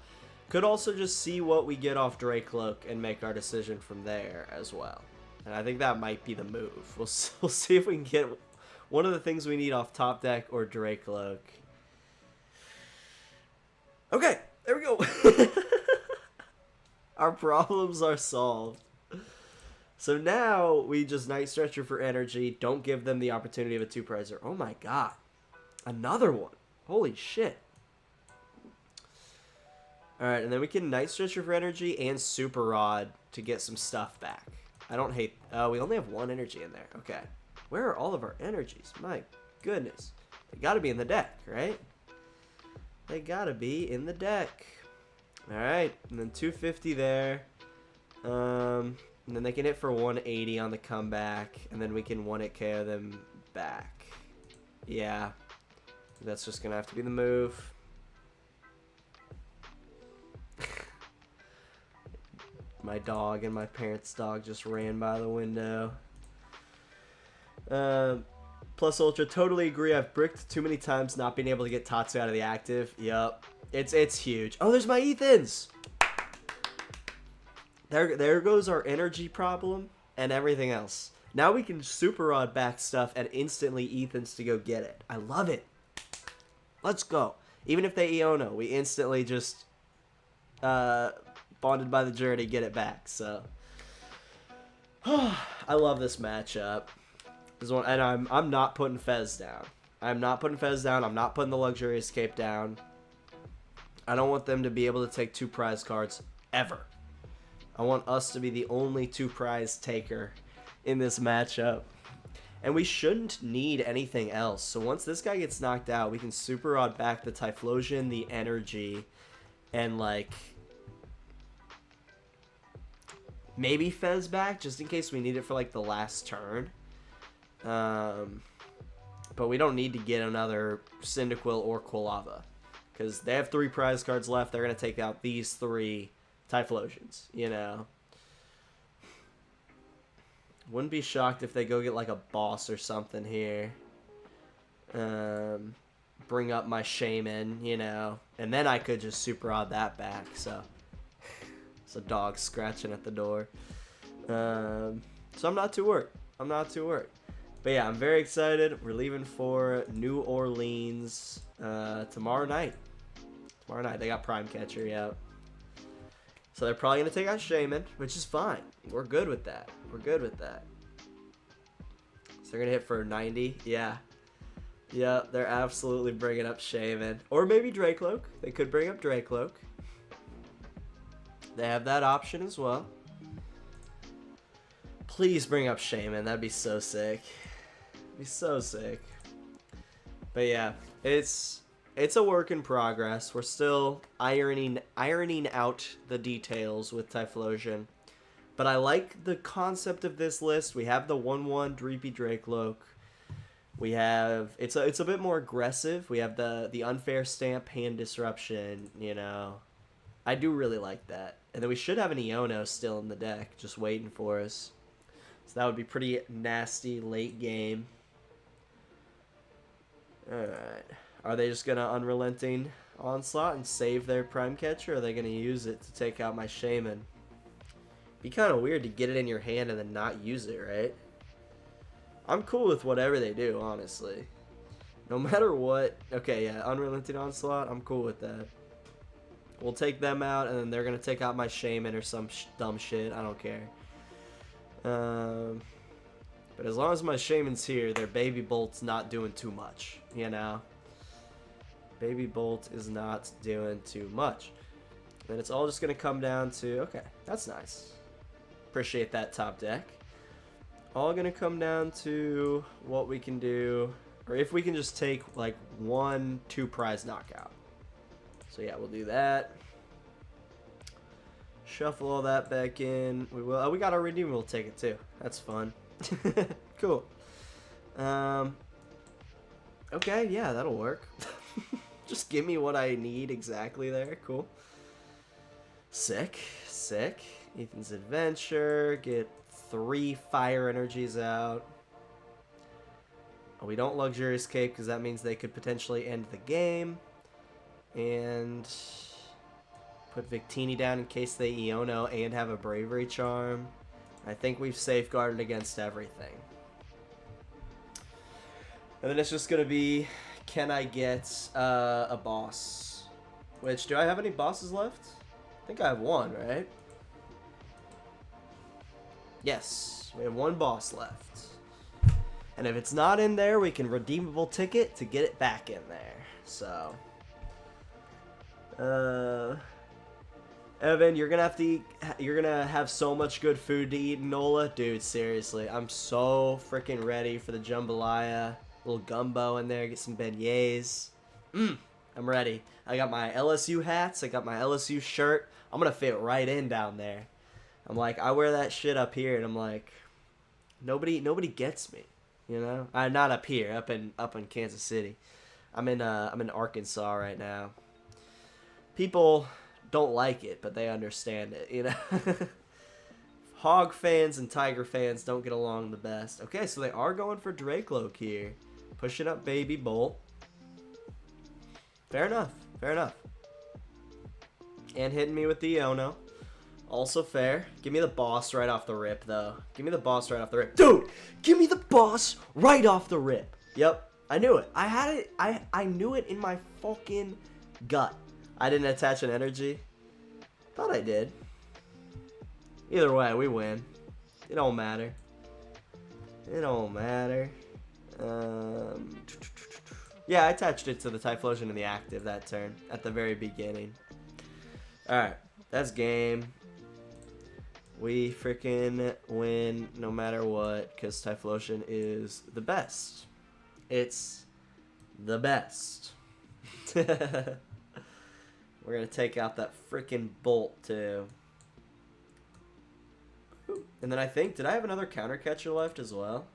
Could also just see what we get off Drakloak and make our decision from there as well. And I think that might be the move. We'll see if we can get one of the things we need off top deck or Drakloak. Okay, there we go. Our problems are solved. So now we just Night Stretcher for energy. Don't give them the opportunity of a 2-prizer. Oh my god. Another one. Holy shit. Alright, and then we can Night Stretcher for energy and Super Rod to get some stuff back. I don't hate... we only have 1 energy in there. Okay. Where are all of our energies? My goodness. They gotta be in the deck, right? They gotta be in the deck. Alright, and then 250 there. And then they can hit for 180 on the comeback. And then we can 1-hit KO them back. Yeah. That's just gonna have to be the move. My dog and my parents' dog just ran by the window. Plus Ultra, totally agree. I've bricked too many times not being able to get Tatsu out of the active. Yup. It's huge. Oh, there's my Ethans! There goes our energy problem and everything else. Now we can Super Rod back stuff and instantly Ethans to go get it. I love it. Let's go. Even if they Iono, we instantly just... bonded by the journey, get it back. So I love this matchup. This one, and I'm not putting Fez down. I'm not putting Fez down. I'm not putting the Luxurious Cape down. I don't want them to be able to take 2 prize cards ever. I want us to be the only 2 prize taker in this matchup. And we shouldn't need anything else. So once this guy gets knocked out, we can Super Rod back the Typhlosion, the energy, and like maybe Fez back just in case we need it for like the last turn. But we don't need to get another Cyndaquil or Quilava because they have 3 prize cards left. They're going to take out these 3 Typhlosions, you know. Wouldn't be shocked if they go get like a boss or something here. Bring up my Shaymin, you know, and then I could just Super Rod that back. So it's a dog scratching at the door. So I'm not too worried. But yeah, I'm very excited. We're leaving for New Orleans tomorrow night. They got Prime Catcher, yeah. So they're probably going to take out Shaymin, which is fine. We're good with that. So they're going to hit for 90. Yeah. Yeah, they're absolutely bringing up Shaymin. Or maybe Drakloak. They could bring up Drakloak. They have that option as well. Please bring up Shaymin. That'd be so sick. But yeah, it's a work in progress. We're still ironing out the details with Typhlosion. But I like the concept of this list. We have the 1/1 Dreepy Drakloak. We have it's a bit more aggressive. We have the Unfair Stamp Hand Disruption, you know. I do really like that. And then we should have an Iono still in the deck, just waiting for us. So that would be pretty nasty late game. Alright. Are they just going to Unrelenting Onslaught and save their Prime Catcher? Or are they going to use it to take out my Shaymin? Be kind of weird to get it in your hand and then not use it, right? I'm cool with whatever they do, honestly. No matter what. Okay, yeah, Unrelenting Onslaught, I'm cool with that. We'll take them out, and then they're going to take out my Shaymin or some dumb shit. I don't care. But as long as my Shaymin's here, their Baby Bolt's not doing too much, you know? Baby Bolt is not doing too much. And it's all just going to come down to... Okay, that's nice. Appreciate that top deck. All going to come down to what we can do, or if we can just take like 1 2-prize knockout. So yeah, we'll do that. Shuffle all that back in. We will. Oh, we got our Redeemable Ticket too. That's fun. Cool. Okay, yeah, that'll work. Just give me what I need exactly there. Cool. Sick. Ethan's Adventure. Get 3 fire energies out. We don't Luxurious Cape because that means they could potentially end the game. And put Victini down in case they Iono and have a Bravery Charm. I think we've safeguarded against everything. And then it's just going to be, can I get a boss? Which, do I have any bosses left? I think I have one, right? Yes, we have one boss left. And if it's not in there, we can Redeemable Ticket to get it back in there. So, Evan, you're gonna have so much good food to eat in NOLA. Dude, seriously, I'm so freaking ready for the jambalaya. Little gumbo in there, get some beignets. I'm ready. I got my LSU hats, I got my LSU shirt. I'm gonna fit right in down there. I'm like, I wear that shit up here, and I'm like, nobody gets me, you know? Not up here, up in Kansas City. I'm in Arkansas right now. People don't like it, but they understand it, you know? Hog fans and Tiger fans don't get along the best. Okay, so they are going for Drakloak here. Pushing up Baby Bolt. Fair enough. Fair enough. And hitting me with the Iono. Also fair. Give me the boss right off the rip, though. Give me the boss right off the rip. Dude! Give me the boss right off the rip. Yep. I knew it. I had it. I knew it in my fucking gut. I didn't attach an energy. Thought I did. Either way, we win. It don't matter. It don't matter. Yeah, I attached it to the Typhlosion in the active that turn at the very beginning. Alright, that's game. We freaking win no matter what because Typhlosion is the best. It's the best. We're going to take out that freaking Bolt too. And then I think, did I have another counter catcher left as well?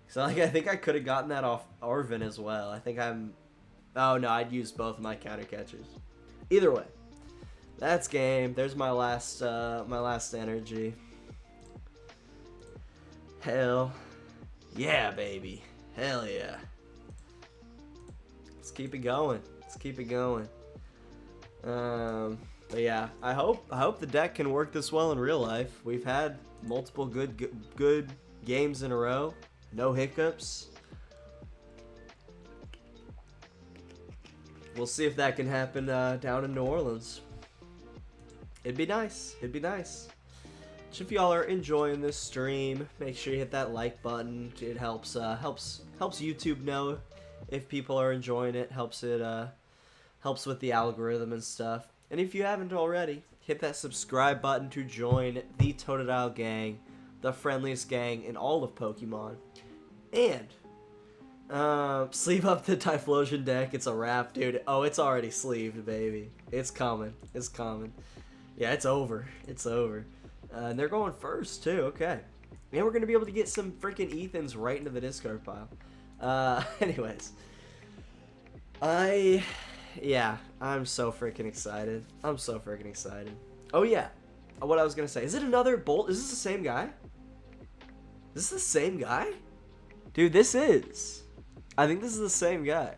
So I think I could have gotten that off Arvin as well. I think I'm, oh no, I'd use both of my counter catchers. Either way, that's game. There's my last energy. Hell yeah, baby. Hell yeah. Let's keep it going. Let's keep it going. But yeah, I hope the deck can work this well in real life. We've had multiple good games in a row. No hiccups. We'll see if that can happen down in New Orleans. It'd be nice. It'd be nice. So if y'all are enjoying this stream, make sure you hit that like button. It helps YouTube know if people are enjoying it. Helps with the algorithm and stuff. And if you haven't already, hit that subscribe button to join the Totodile gang, the friendliest gang in all of Pokemon. And sleeve up the Typhlosion deck. It's a wrap, dude. Oh, it's already sleeved, baby. It's coming. It's coming. Yeah, it's over. It's over. And they're going first, too. Okay. And we're going to be able to get some freaking Ethans right into the discard pile. Anyways. Yeah, I'm so freaking excited. I'm so freaking excited. Oh, yeah. What I was going to say. Is it another Bolt? Is this the same guy? Is this the same guy? Dude, this is. I think this is the same guy.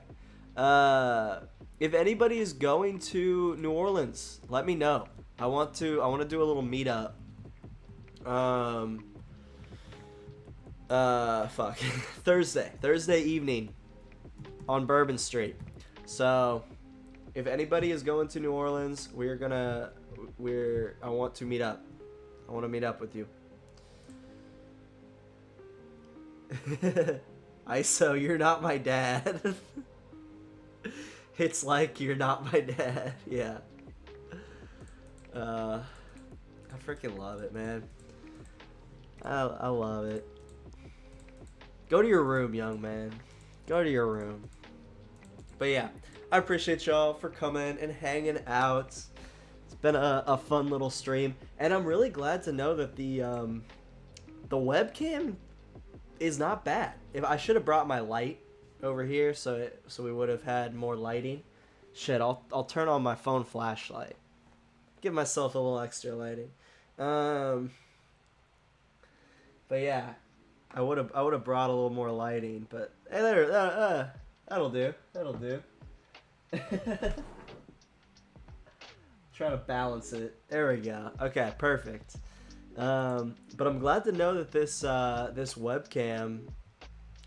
If anybody is going to New Orleans, let me know. I want to do a little meetup. Fuck. Thursday evening on Bourbon Street. So, if anybody is going to New Orleans, I want to meet up. I want to meet up with you. ISO, you're not my dad. It's like you're not my dad. Yeah. I freaking love it, man. I love it. Go to your room, young man. Go to your room. But yeah, I appreciate y'all for coming and hanging out. It's been a fun little stream, and I'm really glad to know that the webcam is not bad. If I should have brought my light over here, so we would have had more lighting. Shit, I'll turn on my phone flashlight. Give myself a little extra lighting. But yeah, I would have brought a little more lighting, but hey, that'll do. That'll do. Trying to balance it. There we go. Okay, perfect. But I'm glad to know that this this webcam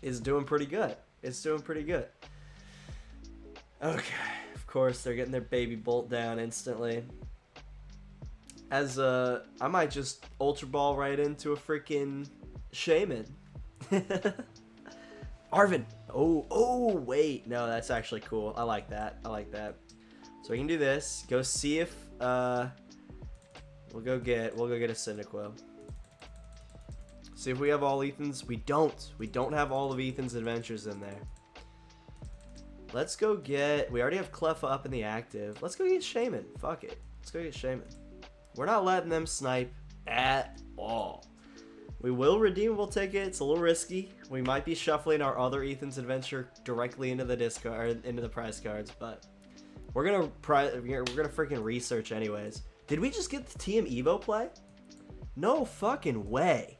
is doing pretty good. It's doing pretty good. Okay, of course they're getting their baby bolt down instantly. As I might just Ultra Ball right into a freaking Shaymin. Arvin. Oh wait, no, that's actually cool. I like that. I like that. So we can do this. Go see if we'll go get a Cyndaquil. See if we have all Ethan's. We don't have all of Ethan's adventures in there. Let's go get, we already have Cleffa up in the active. Let's go get Shaymin. Fuck it. Let's go get Shaymin. We're not letting them snipe at all. We will Redeemable Ticket. It's a little risky. We might be shuffling our other Ethan's adventure directly into the discard, into the prize cards, but we're gonna freaking research anyways. Did we just get the TM Evo play? No fucking way,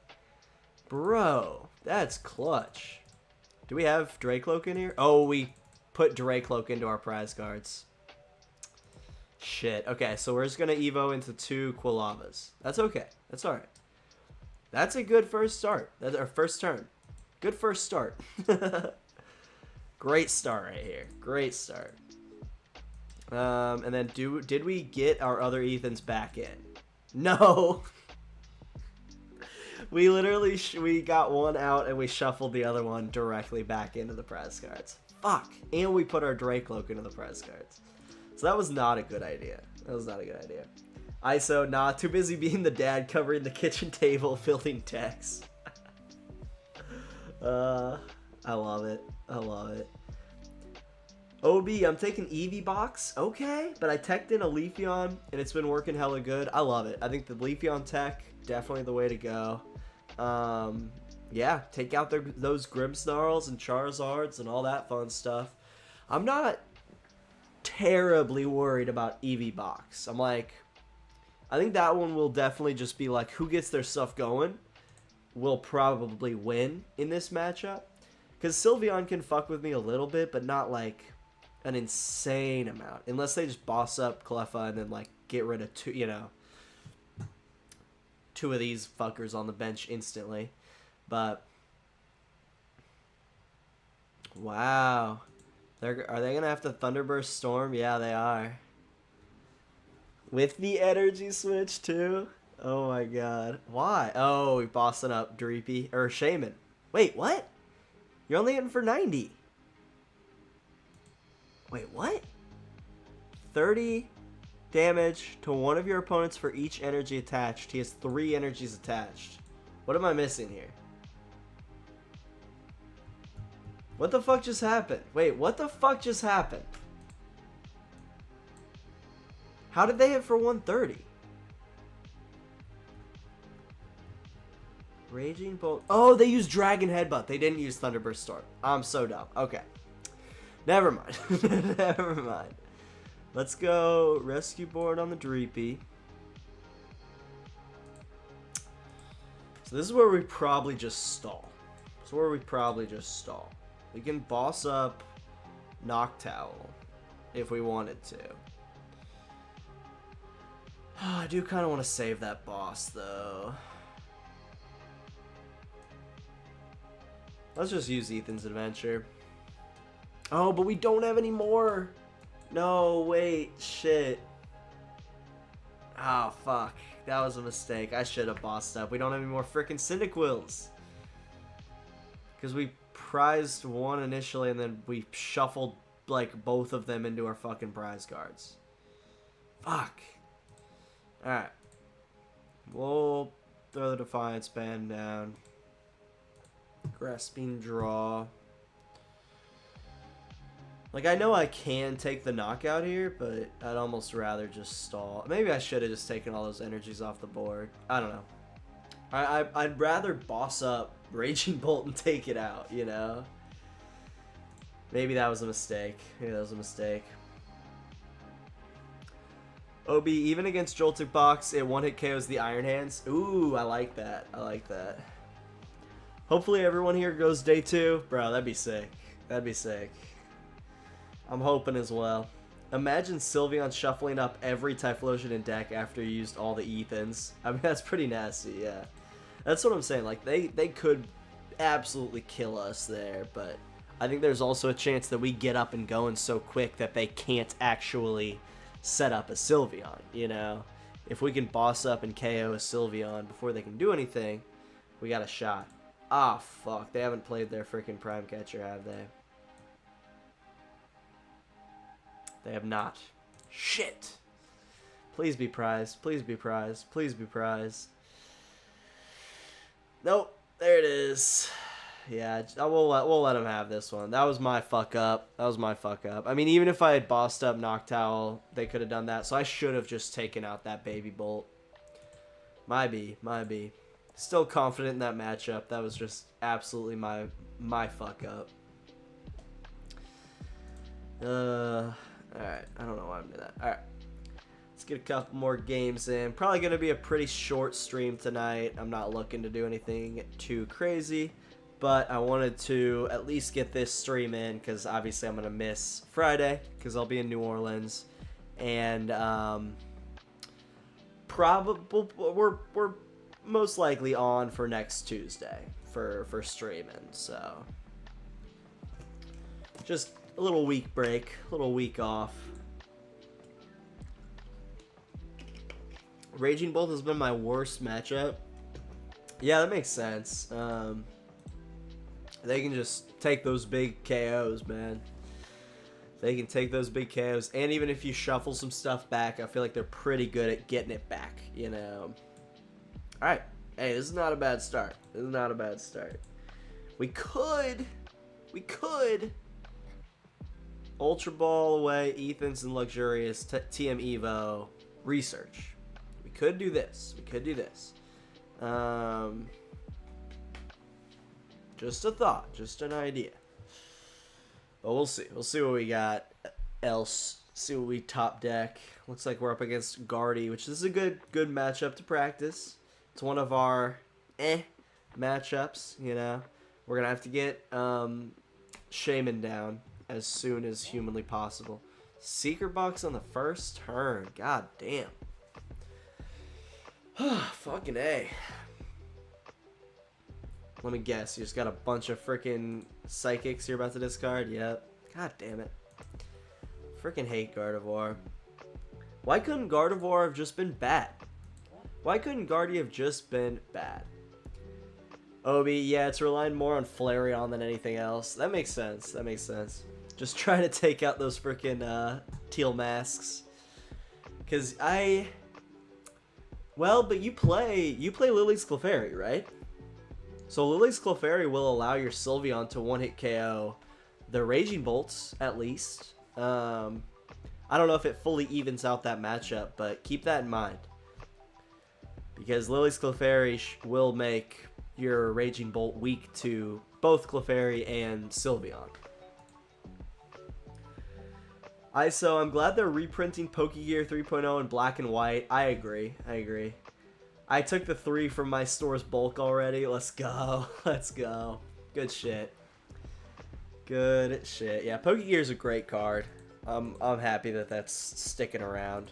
bro. That's clutch. Do we have Drakloak in here? Oh, we put Drakloak into our prize cards. Shit. Okay, so we're just gonna Evo into 2 Quilavas. That's okay. That's alright. That's a good first start. That's our first turn. Good first start. Great start right here. Great start. And then did we get our other Ethans back in? No. We literally we got one out and we shuffled the other one directly back into the prize cards. Fuck. And we put our Drakloak into the prize cards. So that was not a good idea. That was not a good idea. ISO, nah, too busy being the dad covering the kitchen table, building decks. I love it. I love it. OB, I'm taking Eevee box. Okay, but I teched in a Leafeon, and it's been working hella good. I love it. I think the Leafeon tech, definitely the way to go. Yeah, take out those Grimmsnarls and Charizards and all that fun stuff. I'm not terribly worried about Eevee box. I'm like, I think that one will definitely just be like, who gets their stuff going will probably win in this matchup. Because Sylveon can fuck with me a little bit, but not like an insane amount. Unless they just boss up Cleffa and then like get rid of two of these fuckers on the bench instantly. But wow. Are they going to have to Thunderburst Storm? Yeah, they are. With the energy switch, too? Oh, my God. Why? Oh, we're bossing up Dreepy. Or Shaymin. Wait, what? You're only hitting for 90. Wait, what? 30 damage to one of your opponents for each energy attached. He has 3 energies attached. What am I missing here? What the fuck just happened? Wait, what the fuck just happened? How did they hit for 130? Raging Bolt. Oh, they used Dragon Headbutt. They didn't use Thunderburst Storm. I'm so dumb. Okay. Never mind. Never mind. Let's go Rescue Board on the Dreepy. So this is where we probably just stall. We can boss up Noctowl if we wanted to. I do kind of want to save that boss, though. Let's just use Ethan's adventure. Oh, but we don't have any more. No, wait, shit. Oh, fuck. That was a mistake. I should have bossed up. We don't have any more freaking Cyndaquils. Because we prized one initially and then we shuffled, like, both of them into our fucking prize cards. Fuck. Alright. We'll throw the Defiance Band down. Grasping Draw. Like, I know I can take the knockout here, but I'd almost rather just stall. Maybe I should have just taken all those energies off the board. I don't know. I'd rather boss up Raging Bolt and take it out, you know? Maybe that was a mistake. OB, even against Joltik Box, it one-hit KOs the Iron Hands. Ooh, I like that. Hopefully everyone here goes day 2. Bro, that'd be sick. That'd be sick. I'm hoping as well. Imagine Sylveon shuffling up every Typhlosion in deck after you used all the Ethans. I mean, that's pretty nasty, yeah. That's what I'm saying. Like, they could absolutely kill us there, but I think there's also a chance that we get up and going so quick that they can't actually set up a Sylveon, you know? If we can boss up and KO a Sylveon before they can do anything, we got a shot. Ah, fuck. They haven't played their freaking Prime Catcher, have they? They have not. Shit. Please be prized. Please be prized. Please be prized. Nope. There it is. Yeah, we'll let them have this one. That was my fuck up. That was my fuck up. I mean, even if I had bossed up Noctowl, they could have done that. So I should have just taken out that Baby Bolt. My B. Still confident in that matchup. That was just absolutely my fuck up. Alright, I don't know why I'm doing that. Alright. Let's get a couple more games in. Probably going to be a pretty short stream tonight. I'm not looking to do anything too crazy. But I wanted to at least get this stream in because obviously I'm going to miss Friday because I'll be in New Orleans. And we're most likely on for next Tuesday for streaming. So just a little week break, a little week off. Raging Bolt has been my worst matchup. Yeah, that makes sense. They can just take those big KOs, man. They can take those big KOs. And even if you shuffle some stuff back, I feel like they're pretty good at getting it back, you know. Alright. Hey, this is not a bad start. This is not a bad start. We could Ultra Ball away, Ethans and Luxurious, TM Evo, research. We could do this. We could do this. Just a thought. Just an idea. But we'll see. We'll see what we got else. See what we top deck. Looks like we're up against Guardy, which is a good matchup to practice. It's one of our matchups, you know. We're going to have to get Shaymin down as soon as humanly possible. Secret Box on the first turn. God damn. Fucking A. Let me guess. You just got a bunch of freaking Psychics you're about to discard? Yep. God damn it. Freaking hate Gardevoir. Why couldn't Gardevoir have just been bad? Why couldn't Guardy have just been bad? Obi, yeah, it's relying more on Flareon than anything else. That makes sense. That makes sense. Just trying to take out those freaking teal masks. Cause well, but you play Lily's Clefairy, right? So Lily's Clefairy will allow your Sylveon to one-hit KO the Raging Bolts, at least. I don't know if it fully evens out that matchup, but keep that in mind. Because Lily's Clefairy will make your Raging Bolt weak to both Clefairy and Sylveon. ISO, I'm glad they're reprinting Pokegear 3.0 in black and white. I agree. I took the 3 from my store's bulk already. Let's go. Let's go. Good shit. Good shit. Yeah, Pokegear is a great card. I'm happy that that's sticking around.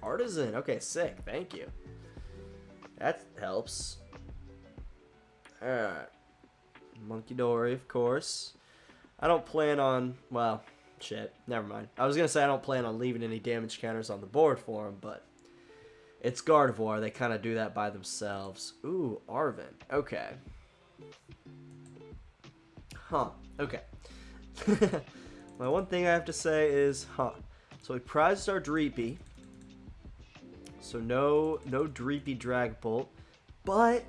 Artisan. Okay, sick. Thank you. That helps. Alright. Monkey Dory, of course. I don't plan on... Well, shit. Never mind. I was going to say I don't plan on leaving any damage counters on the board for him, but... It's Gardevoir. They kind of do that by themselves. Ooh, Arven. Okay. Huh. Okay. My one thing I have to say is, So we prized our Dreepy. So no Dreepy Dragbolt. But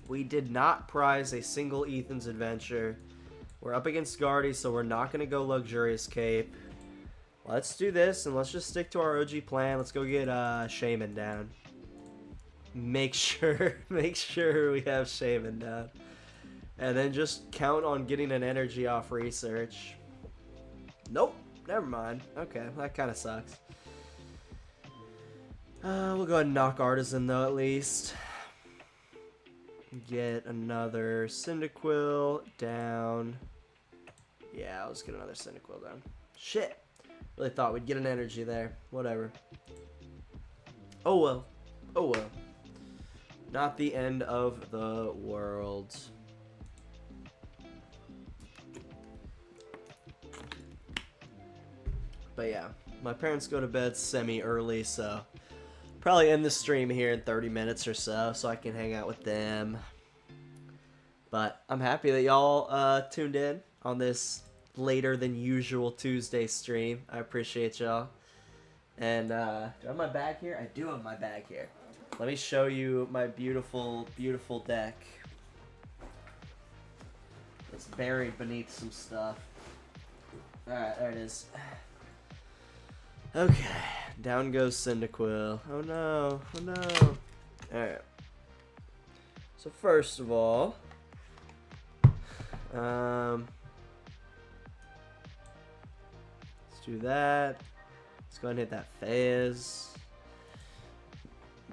we did not prize a single Ethan's Adventure. We're up against Guardy, so we're not going to go Luxurious Cape. Let's do this, and let's just stick to our OG plan. Let's go get Shaymin down. Make sure we have Shaymin down. And then just count on getting an energy off research. Nope, never mind. Okay, that kind of sucks. We'll go ahead and knock Artisan, though, at least. Get another Cyndaquil down. Yeah, let's get another Cyndaquil down. Shit. Really thought we'd get an energy there. Whatever. Oh well. Oh well. Not the end of the world. But yeah, my parents go to bed semi-early, so probably end the stream here in 30 minutes or so I can hang out with them. But I'm happy that y'all tuned in on this later than usual Tuesday stream. I appreciate y'all. And do I have my bag here? I do have my bag here. Let me show you my beautiful, beautiful deck. It's buried beneath some stuff. Alright, there it is. Okay, down goes Cyndaquil. Oh no, oh no. Alright. So first of all, let's do that. Let's go ahead and hit that Fez.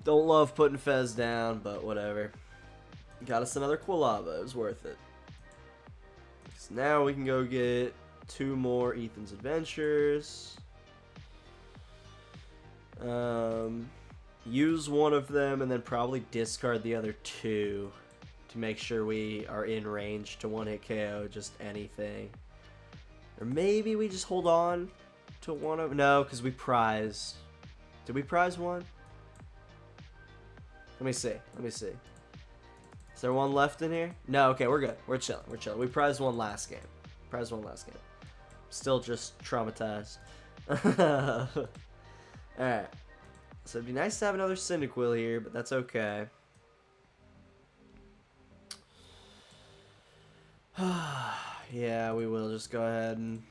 Don't love putting Fez down, but whatever. Got us another Quilava. It was worth it. So now we can go get 2 more Ethan's Adventures. Use one of them and then probably discard the other 2 to make sure we are in range to 1-hit KO just anything. Or maybe we just hold on to one of... No, because we prized. Did we prize one? Let me see. Let me see. Is there one left in here? No, okay, we're good. We're chilling. We're chilling. We prized one last game. Prized one last game. Still just traumatized. Alright. So it'd be nice to have another Cyndaquil here, but that's okay. Yeah, we will just go ahead and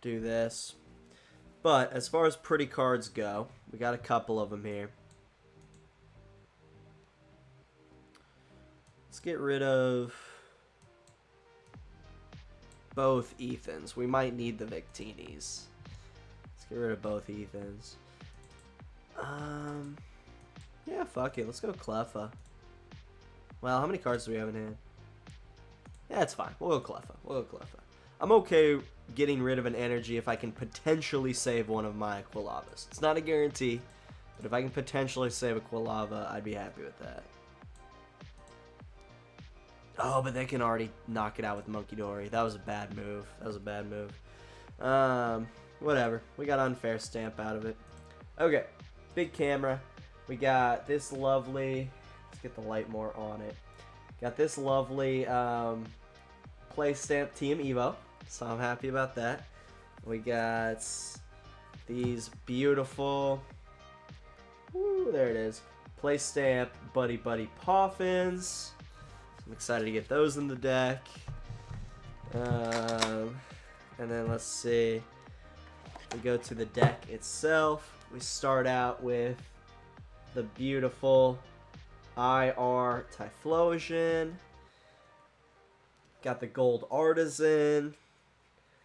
do this. But as far as pretty cards go, we got a couple of them here. Let's get rid of both Ethans. We might need the Victinis. Let's get rid of both Ethans. Yeah, fuck it. Let's go Cleffa. Well, how many cards do we have in hand? Yeah, it's fine. We'll go Cleffa. We'll go Cleffa. I'm okay getting rid of an energy if I can potentially save one of my Quilavas. It's not a guarantee, but if I can potentially save a Quilava, I'd be happy with that. Oh, but they can already knock it out with Monkey Dory. That was a bad move. That was a bad move. Whatever. We got Unfair Stamp out of it. Okay. Big camera. We got this lovely... Let's get the light more on it. Got this lovely Play Stamp Team Evo. So I'm happy about that. We got these beautiful... Woo, there it is. Play Stamp Buddy-Buddy Poffins. I'm excited to get those in the deck. And then let's see. We go to the deck itself. We start out with the beautiful IR Typhlosion. Got the gold Artisan.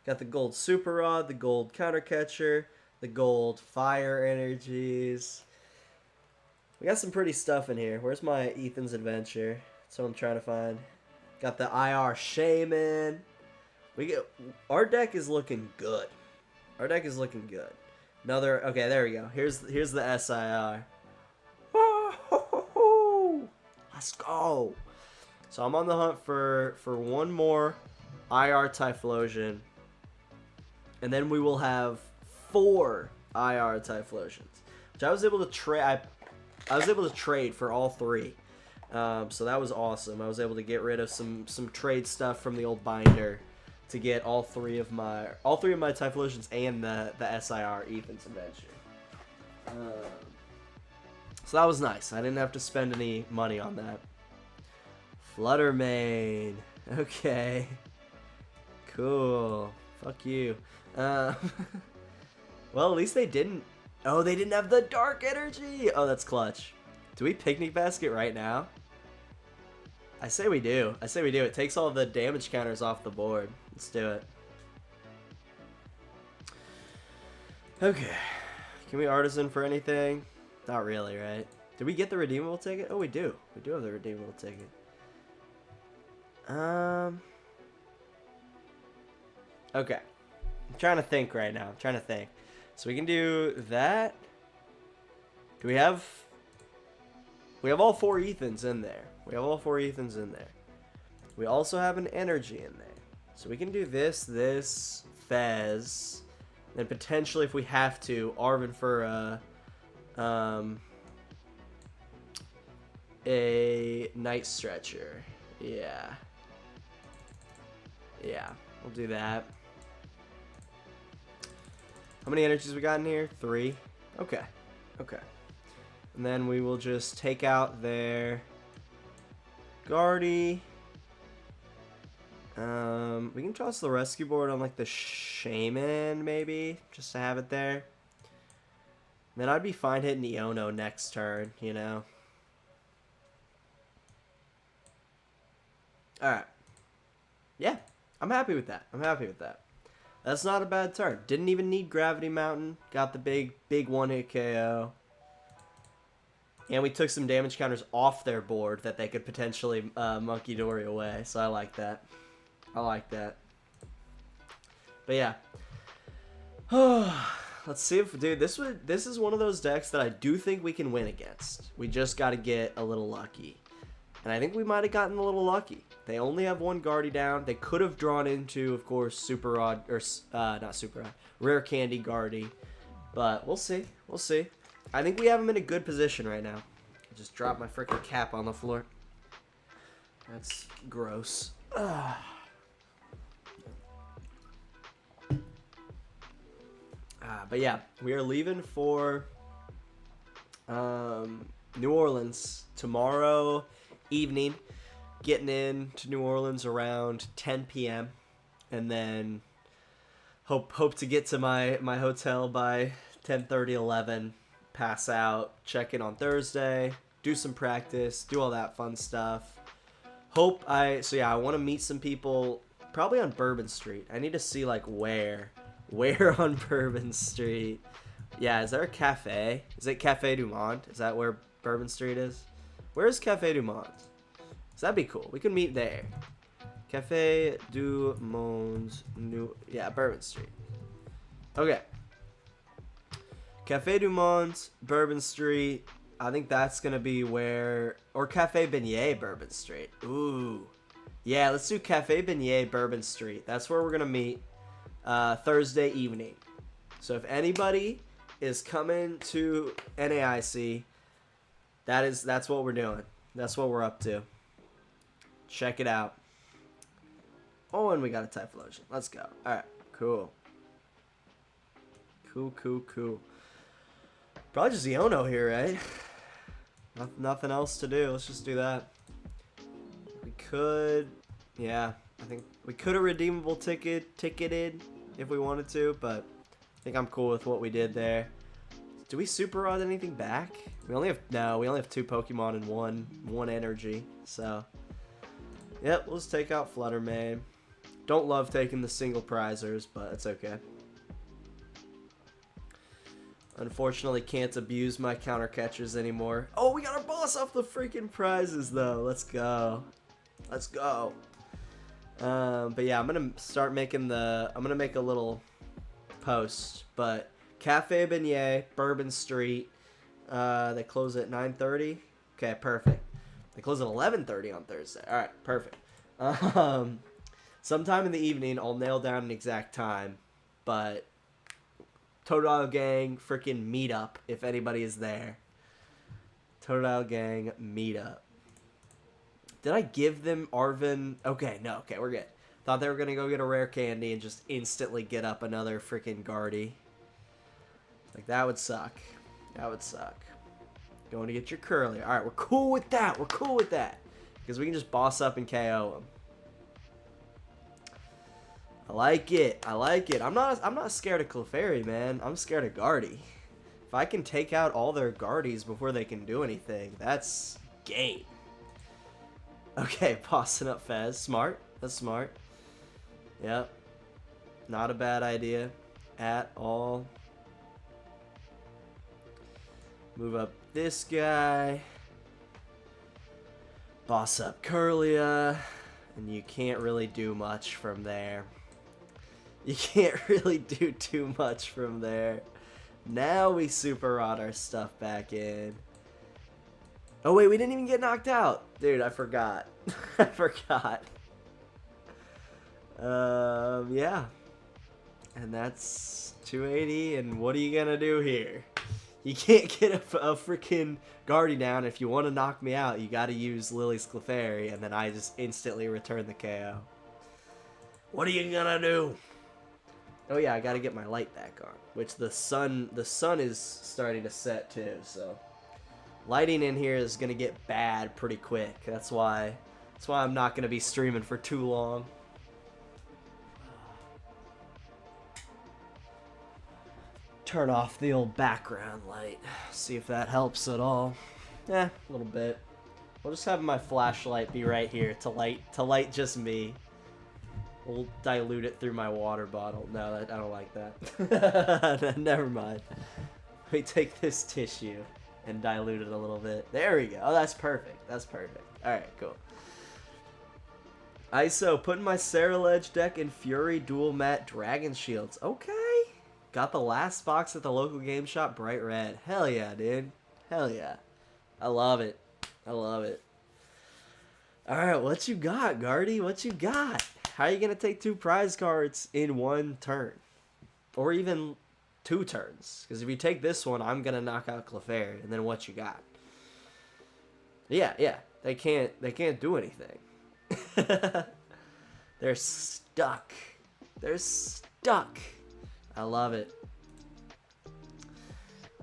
Got the gold Super Rod, the gold Counter Catcher, the gold Fire Energies. We got some pretty stuff in here. Where's my Ethan's Adventure? That's what I'm trying to find. Got the IR Shaymin. Our deck is looking good. Our deck is looking good. Another, okay, there we go. Here's the SIR. Let's go. So I'm on the hunt for one more IR Typhlosion. And then we will have 4 IR Typhlosions, which I was able to trade. I was able to trade for all 3. So that was awesome. I was able to get rid of some trade stuff from the old binder to get all three of my Typhlosions and the SIR Ethan's Adventure. So that was nice. I didn't have to spend any money on that. Fluttermane. Okay. Cool. Fuck you. Well, at least they didn't. Oh, they didn't have the dark energy. Oh, that's clutch. Do we Picnic Basket right now? I say we do. I say we do. It takes all the damage counters off the board. Let's do it. Okay. Can we Artisan for anything? Not really, right? Did we get the Redeemable Ticket? Oh, we do. We do have the Redeemable Ticket. Okay. I'm trying to think right now. I'm trying to think. So we can do that. Do we have... We have all 4 Ethans in there. We have all 4 Ethans in there. We also have an energy in there. So we can do this, Fez. Then potentially, if we have to, Arvin for a Night Stretcher. Yeah. Yeah, we'll do that. How many energies we got in here? 3. Okay. Okay. And then we will just take out their Guardy. We can toss the rescue board on like the Shaymin maybe, just to have it there. Then I'd be fine hitting Iono next turn, you know. Alright. Yeah, I'm happy with that. I'm happy with that. That's not a bad turn. Didn't even need Gravity Mountain. Got the big one-hit KO. And we took some damage counters off their board that they could potentially Monkey Dory away. So I like that. I like that. But yeah. Let's see if... Dude, this is one of those decks that I do think we can win against. We just got to get a little lucky. And I think we might have gotten a little lucky. They only have 1 Guardy down. They could have drawn into, of course, Super Rod... Or, not Super Rod. Rare Candy Guardy. But we'll see. We'll see. I think we have him in a good position right now. I just dropped my freaking cap on the floor. That's gross. But yeah, we are leaving for New Orleans tomorrow evening. Getting in to New Orleans around 10 p.m. And then hope to get to my hotel by 10:30, 11. Pass out, check in on Thursday, do some practice, do all that fun stuff. So yeah, I want to meet some people probably on Bourbon Street. I need to see like where on Bourbon Street. Yeah, is there a cafe? Is it Cafe Du Monde? Is that where Bourbon Street is? Where is Cafe Du Monde? So that'd be cool. We can meet there. Cafe Du Monde, Bourbon Street. Okay. Cafe Du Monde, Bourbon Street. I think that's going to be where... Or Cafe Beignet, Bourbon Street. Ooh. Yeah, let's do Cafe Beignet, Bourbon Street. That's where we're going to meet Thursday evening. So if anybody is coming to NAIC, that's what we're doing. That's what we're up to. Check it out. Oh, and we got a Typhlosion. Let's go. All right, cool. Cool. Probably just Iono here, right? Nothing else to do. Let's just do that. We could... Yeah, I think we could have redeemable ticketed if we wanted to, but I think I'm cool with what we did there. Do we super rod anything back? We only have 2 Pokemon and one energy, so... Yep, we'll just take out Flutter Mane. Don't love taking the single prizers, but it's okay. Unfortunately, can't abuse my counter catchers anymore. Oh, we got our boss off the freaking prizes, though. Let's go. Let's go. But yeah, I'm gonna start making I'm gonna make a little post. But Cafe Beignet, Bourbon Street. They close at 9:30. Okay, perfect. They close at 11:30 on Thursday. All right, perfect. Sometime in the evening, I'll nail down an exact time, but. Totodile Gang freaking meetup if anybody is there. Totodile Gang meetup. Did I give them Arvin? Okay, no. Okay, we're good. Thought they were going to go get a rare candy and just instantly get up another freaking Guardy. Like, that would suck. That would suck. Going to get your Curly. Alright, we're cool with that. We're cool with that. Because we can just boss up and KO them. I like it. I like it. I'm not scared of Clefairy, man. I'm scared of Guardy. If I can take out all their Guardies before they can do anything, that's game. Okay, bossing up Fez. Smart. That's smart. Yep. Not a bad idea at all. Move up this guy. Boss up Curlia. And you can't really do much from there. You can't really do too much from there. Now we super rod our stuff back in. Oh wait, we didn't even get knocked out. Dude, I forgot. I forgot. Yeah. And that's 280, and what are you gonna do here? You can't get a freaking Guardy down. If you want to knock me out, you gotta use Lily's Clefairy, and then I just instantly return the KO. What are you gonna do? Oh yeah, I gotta get my light back on, which the sun is starting to set too, so lighting in here is gonna get bad pretty quick. That's why I'm not gonna be streaming for too long. Turn off the old background light. See if that helps at all. A little bit. We'll just have my flashlight be right here to light just me. We'll dilute it through my water bottle. No, I don't like that. Never mind. We take this tissue and dilute it a little bit. There we go. Oh, that's perfect. That's perfect. Alright, cool. ISO, putting my Ceruledge deck in Fury Dual Mat Dragon Shields. Okay. Got the last box at the local game shop, bright red. Hell yeah, dude. Hell yeah. I love it. I love it. Alright, what you got, Guardy? What you got? How are you going to take 2 prize cards in 1 turn? Or even 2 turns. Because if you take this one, I'm going to knock out Clefairy. And then what you got? Yeah. They can't do anything. They're stuck. They're stuck. I love it.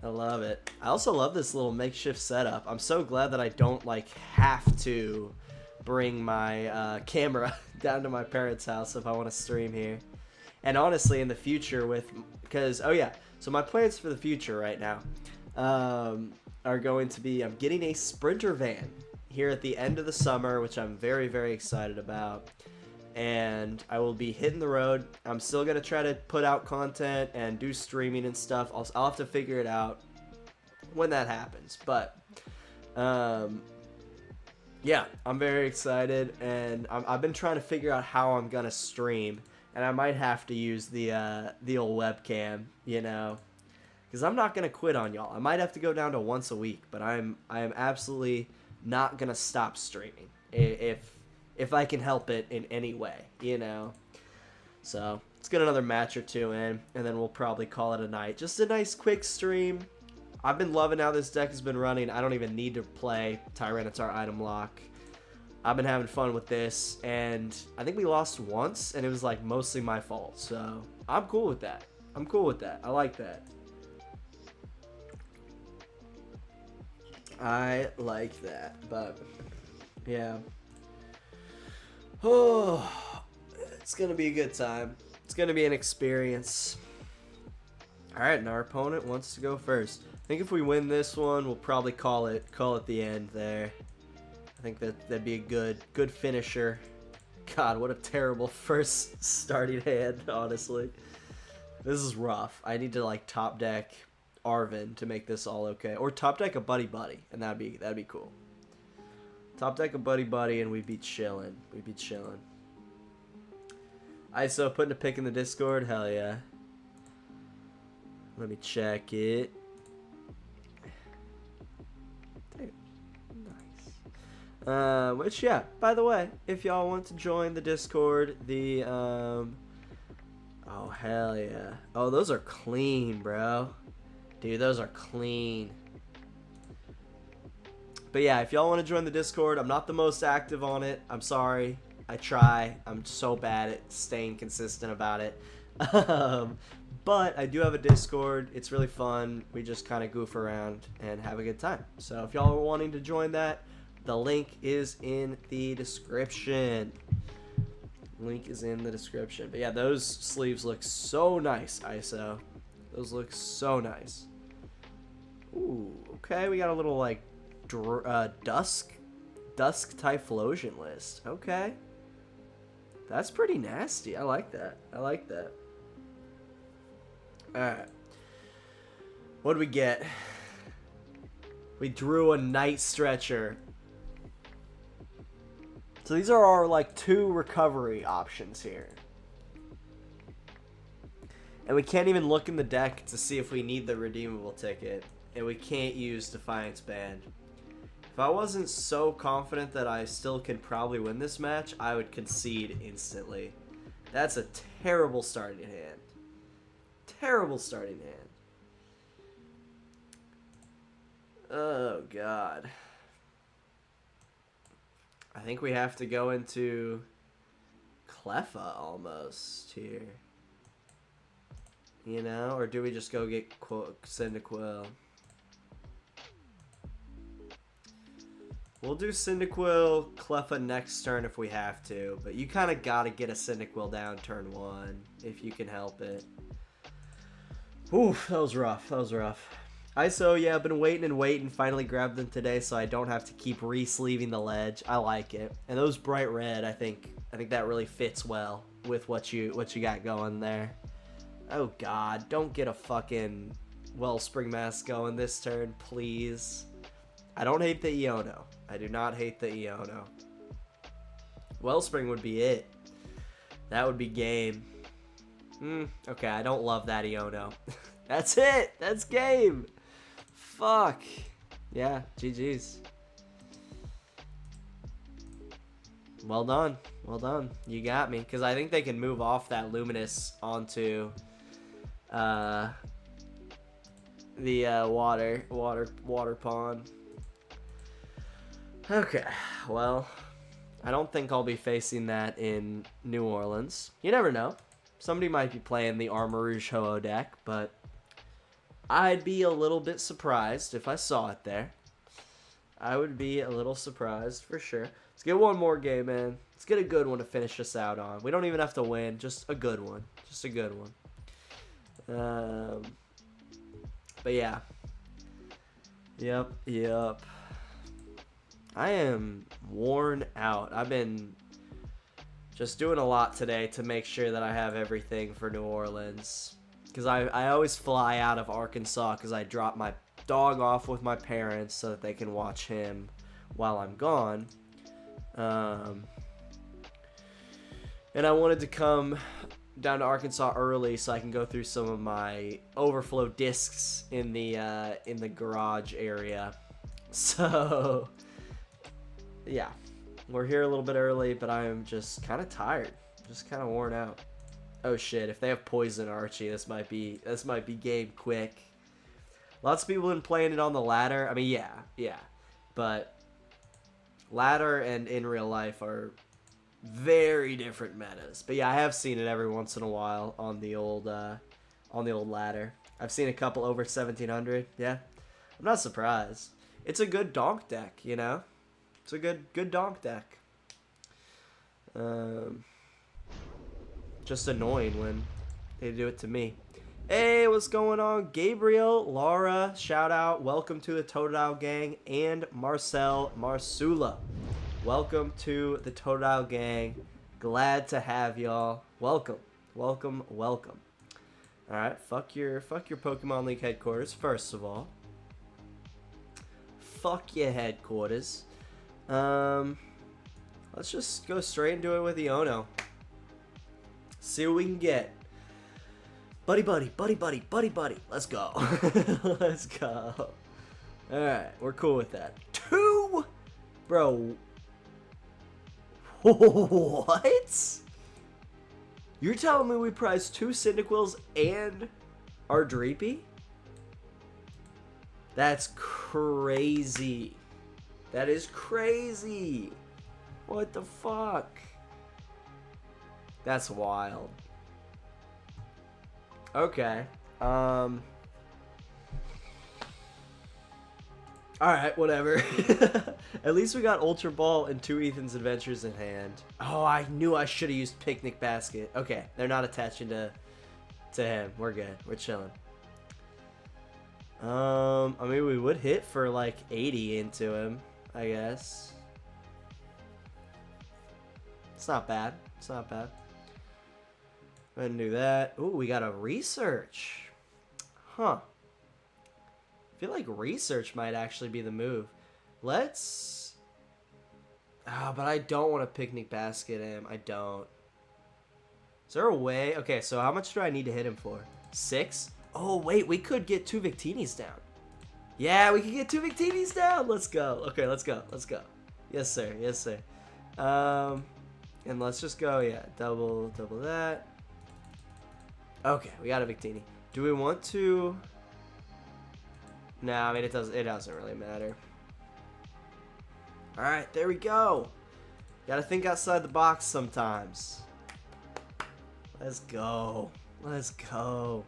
I love it. I also love this little makeshift setup. I'm so glad that I don't like have to bring my camera down to my parents' house if I want to stream here. And honestly, in the future because oh yeah, so my plans for the future right now are going to be, I'm getting a Sprinter van here at the end of the summer, which I'm very, very excited about. And I will be hitting the road. I'm still going to try to put out content and do streaming and stuff. I'll have to figure it out when that happens. But, yeah, I'm very excited. And I've been trying to figure out how I'm going to stream. And I might have to use the old webcam, you know. Because I'm not going to quit on y'all. I might have to go down to once a week. But I am absolutely not going to stop streaming. If I can help it in any way, you know. So, let's get another match or 2 in, and then we'll probably call it a night. Just a nice quick stream. I've been loving how this deck has been running. I don't even need to play Tyranitar Item Lock. I've been having fun with this, and I think we lost once, and it was like mostly my fault. So, I'm cool with that. I'm cool with that. I like that. I like that, but yeah. Oh, it's going to be a good time. It's going to be an experience. Alright, and our opponent wants to go first. I think if we win this one, we'll probably call it the end there. I think that'd be a good finisher. God, what a terrible first starting hand, honestly. This is rough. I need to like top deck Arven to make this all okay. Or top deck a Buddy-Buddy, and that'd be cool. Top deck a Buddy-Buddy and we'd be chilling. We'd be chilling. ISO putting a pick in the Discord? Hell yeah. Let me check it. Dude, nice. Which, yeah, by the way, if y'all want to join the Discord, oh, hell yeah. Oh, those are clean, bro. Dude, those are clean. But yeah, if y'all want to join the Discord, I'm not the most active on it. I'm sorry. I try. I'm so bad at staying consistent about it. But I do have a Discord. It's really fun. We just kind of goof around and have a good time. So if y'all are wanting to join that, the link is in the description. Link is in the description. But yeah, those sleeves look so nice, ISO. Those look so nice. Ooh, okay. We got a little like Dusk Typhlosion list. Okay. That's pretty nasty. I like that. I like that. Alright. What did we get? We drew a Night Stretcher. So these are our, like, 2 recovery options here. And we can't even look in the deck to see if we need the redeemable ticket. And we can't use Defiance Band. If I wasn't so confident that I still could probably win this match, I would concede instantly. That's a terrible starting hand. Terrible starting hand. Oh, God. I think we have to go into Cleffa almost here. You know? Or do we just go get Cyndaquil? We'll do Cyndaquil, Cleffa next turn if we have to. But you kind of got to get a Cyndaquil down turn 1 if you can help it. Oof, that was rough. That was rough. ISO, yeah, I've been waiting and waiting. Finally grabbed them today, so I don't have to keep re-sleeving the ledge. I like it. And those bright red, I think that really fits well with what you got going there. Oh God, don't get a fucking Wellspring Mask going this turn, please. I don't hate the Iono. I do not hate the Iono. Wellspring would be it. That would be game. Okay, I don't love that Iono. That's it. That's game. Fuck. Yeah, GG's. Well done. Well done. You got me. Because I think they can move off that Luminous onto the water pond. Okay. Well, I don't think I'll be facing that in New Orleans. You never know. Somebody might be playing the Armor Rouge Ho-Oh deck, but I'd be a little bit surprised if I saw it there. I would be a little surprised for sure. Let's get one more game, man. Let's get a good one to finish us out on. We don't even have to win, just a good one. Just a good one. But yeah. Yep. I am worn out. I've been just doing a lot today to make sure that I have everything for New Orleans. Because I always fly out of Arkansas because I drop my dog off with my parents so that they can watch him while I'm gone. And I wanted to come down to Arkansas early so I can go through some of my overflow discs in the garage area. So, yeah. We're here a little bit early, but I am just kind of tired. Just kind of worn out. Oh shit, if they have Poison Archie, this might be game quick. Lots of people have been playing it on the ladder. I mean, yeah. But ladder and in real life are very different metas. But yeah, I have seen it every once in a while on the old ladder. I've seen a couple over 1700. Yeah. I'm not surprised. It's a good donk deck, you know? It's a good donk deck. Just annoying when they do it to me. Hey, what's going on? Gabriel, Laura, shout out. Welcome to the Totodile Gang. And Marcel Marsula. Welcome to the Totodile Gang. Glad to have y'all. Welcome. Alright, fuck your Pokemon League headquarters, first of all. Fuck your headquarters. Let's just go straight into it with Iono. See what we can get. Buddy-Buddy. Let's go. Let's go. Alright, we're cool with that. 2? Bro. What? You're telling me we priced 2 Cyndaquils and our Dreepy? That's crazy. That is crazy. What the fuck? That's wild. Okay. Alright, whatever. At least we got Ultra Ball and 2 Ethan's Adventures in hand. Oh, I knew I should have used Picnic Basket. Okay, they're not attaching to him. We're good. We're chilling. I mean, we would hit for like 80 into him, I guess. It's not bad. It's not bad. Go ahead and do that. Ooh, we got a research. Huh. I feel like research might actually be the move. Let's Ah, but I don't want to Picnic Basket him. I don't. Is there a way? Okay, so how much do I need to hit him for? 6? Oh, wait, we could get 2 Victinis down. Yeah, we can get 2 Victinis down. Let's go. Okay, let's go. Let's go. Yes, sir. Yes, sir. And let's just go, yeah, double that. Okay, we got a Victini. Do we want to... No, I mean, it doesn't really matter. All right, there we go. Gotta think outside the box sometimes. Let's go. Let's go.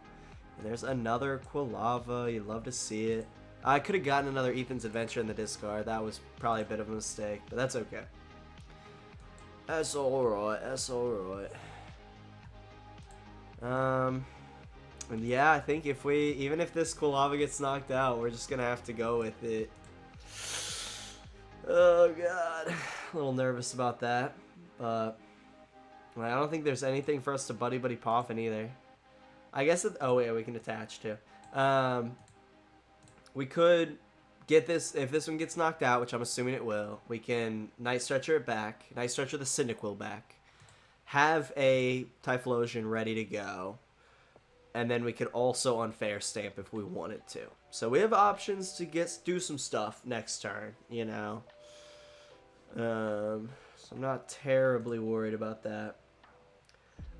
And there's another Quilava. You'd love to see it. I could have gotten another Ethan's Adventure in the discard. That was probably a bit of a mistake, but that's okay. That's alright. That's alright. And yeah, I think even if this Quilava gets knocked out, we're just gonna have to go with it. Oh god, a little nervous about that, but I don't think there's anything for us to Buddy-Buddy Poffin either. I guess oh wait, we can attach too. We could get this, if this one gets knocked out, which I'm assuming it will, we can Night Stretcher it back, Night Stretcher the Cyndaquil back, have a Typhlosion ready to go, and then we could also Unfair Stamp if we wanted to. So we have options to do some stuff next turn, you know. So I'm not terribly worried about that.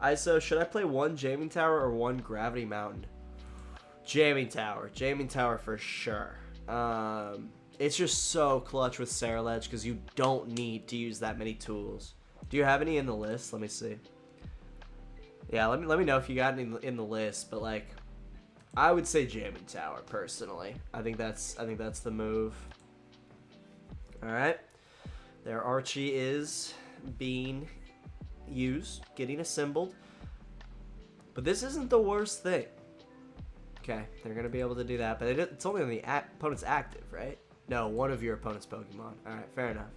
ISO, should I play 1 Jamming Tower or 1 Gravity Mountain? Jamming Tower for sure. It's just so clutch with Sarah because you don't need to use that many tools. Do you have any in the list? Let me see. Yeah, let me know if you got any in the list, but like I would say Jamming Tower personally. I think that's the move. All right. There Archie is being used, getting assembled. But this isn't the worst thing. Okay, they're going to be able to do that, but it's only on the opponent's active, right? No, one of your opponent's Pokemon. All right, fair enough.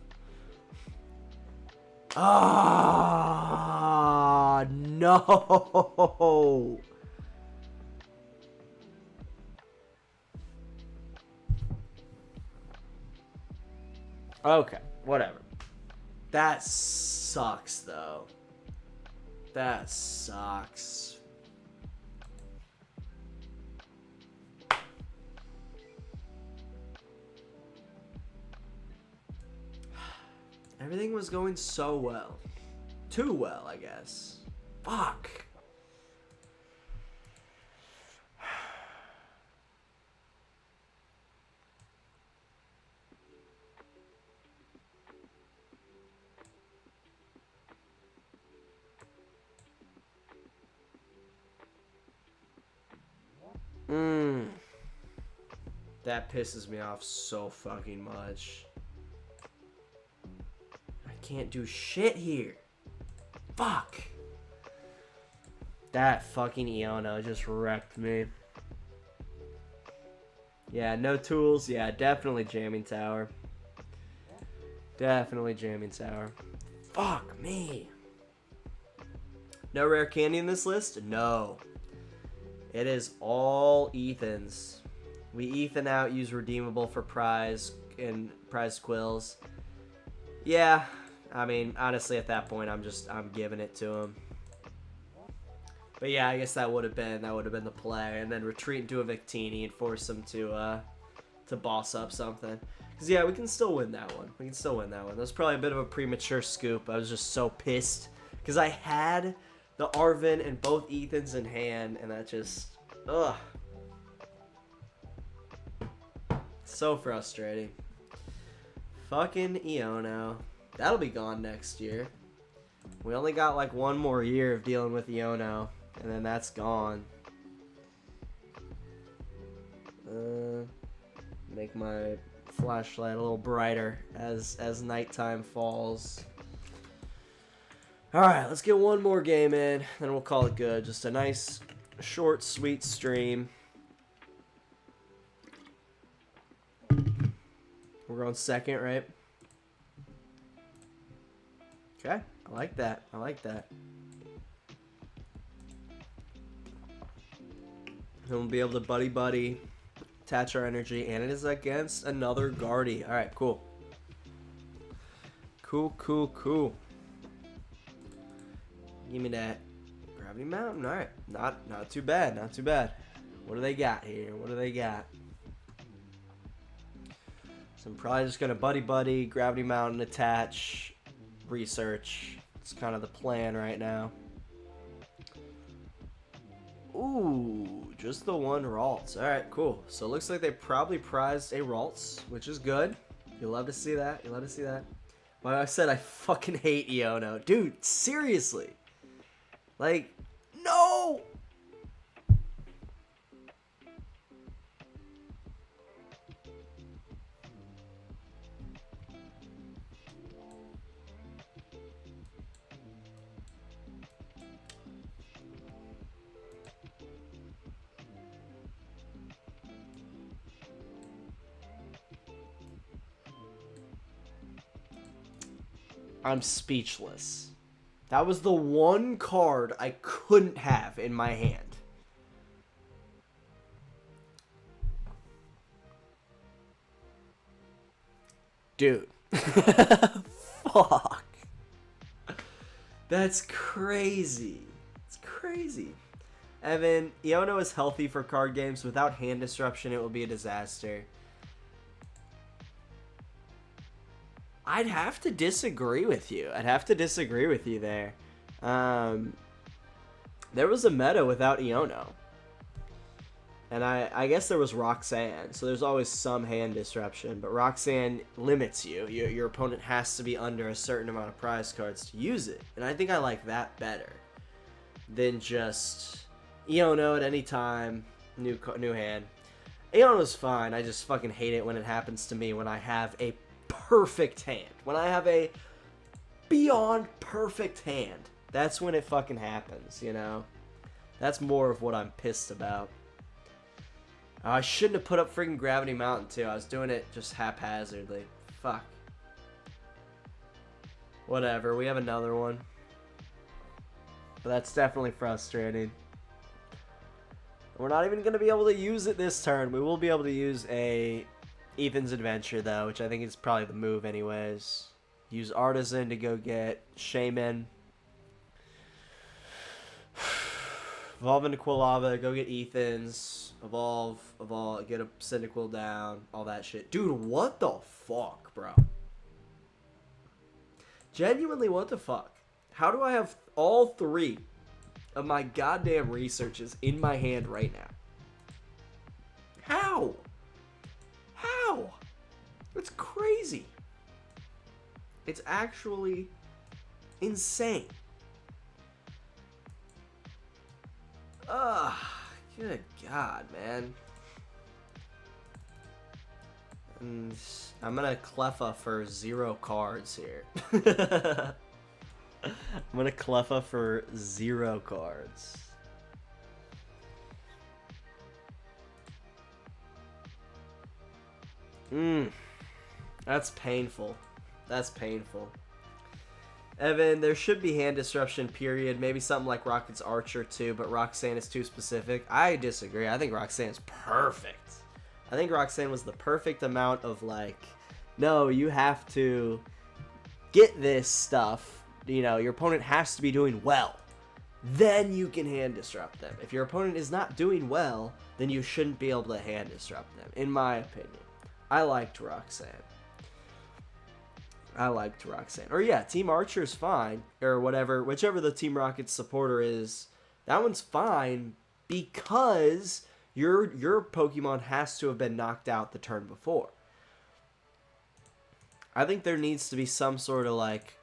Ah, no. Okay, whatever. That sucks, though. That sucks. Everything was going so well. Too well, I guess. Fuck. That pisses me off so fucking much. I can't do shit here. Fuck. That fucking Iono just wrecked me. Yeah, no tools. Yeah, definitely Jamming Tower. Definitely Jamming Tower. Fuck me. No rare candy in this list? No. It is all Ethans. We Ethan out, use Redeemable for prize and prize quills. Yeah, I mean, honestly, at that point, I'm giving it to him. But yeah, I guess that would have been the play, and then retreat into a Victini and force him to boss up something. Cause yeah, we can still win that one. We can still win that one. That was probably a bit of a premature scoop. I was just so pissed because I had the Arvin and both Ethans in hand, and that just ugh. So frustrating. Fucking Iono. That'll be gone next year. We only got like one more year of dealing with Iono, and then that's gone. Make my flashlight a little brighter as nighttime falls. Alright, let's get one more game in, then we'll call it good. Just a nice, short, sweet stream. We're going second, right? Okay, I like that. I like that. And we'll be able to buddy-buddy, attach our energy, and it is against another Guardy. Alright, cool. Cool, cool, cool. Give me that Gravity Mountain. All right, not too bad, not too bad. What do they got here? What do they got? So I'm probably just gonna Buddy-Buddy, Gravity Mountain, attach, research. It's kind of the plan right now. Ooh, just the one Ralts. Alright, cool. So it looks like they probably prized a Ralts, which is good. You'll love to see that. You'll love to see that. Like I said, I fucking hate Iono. Dude, seriously. Like, no! I'm speechless. That was the one card I couldn't have in my hand. Dude. Fuck. That's crazy. It's crazy. Evan, Iono is healthy for card games. Without hand disruption, it will be a disaster. I'd have to disagree with you. I'd have to disagree with you there. There was a meta without Iono. And I guess there was Roxanne, so there's always some hand disruption, but Roxanne limits you. Your opponent has to be under a certain amount of prize cards to use it. And I think I like that better than just Iono at any time, new hand. Iono's fine, I just fucking hate it when it happens to me when I have a perfect hand. When I have a beyond perfect hand, that's when it fucking happens, you know? That's more of what I'm pissed about. I shouldn't have put up freaking Gravity Mountain too. I was doing it just haphazardly. Fuck. Whatever, we have another one. But that's definitely frustrating. We're not even going to be able to use it this turn. We will be able to use a Ethan's Adventure though, which I think is probably the move anyways. Use Artisan to go get Shaymin. Evolve into Quilava, go get Ethan's, evolve, get a Cyndaquil down, all that shit. Dude, what the fuck, bro? Genuinely, what the fuck? How do I have all three of my goddamn researches in my hand right now? How? How? It's crazy. It's actually insane. Ugh, good God, man. And I'm gonna Cleffa for 0 cards here. I'm gonna Cleffa for 0 cards. That's painful. That's painful. Evan, there should be hand disruption, period. Maybe something like Rocket's Archer, too, but Roxanne is too specific. I disagree. I think Roxanne is perfect. I think Roxanne was the perfect amount of, like, no, you have to get this stuff. You know, your opponent has to be doing well. Then you can hand disrupt them. If your opponent is not doing well, then you shouldn't be able to hand disrupt them, in my opinion. I liked Roxanne. I liked Roxanne. Or yeah, Team Archer's fine. Or whatever, whichever the Team Rocket's supporter is. That one's fine because your Pokemon has to have been knocked out the turn before. I think there needs to be some sort of like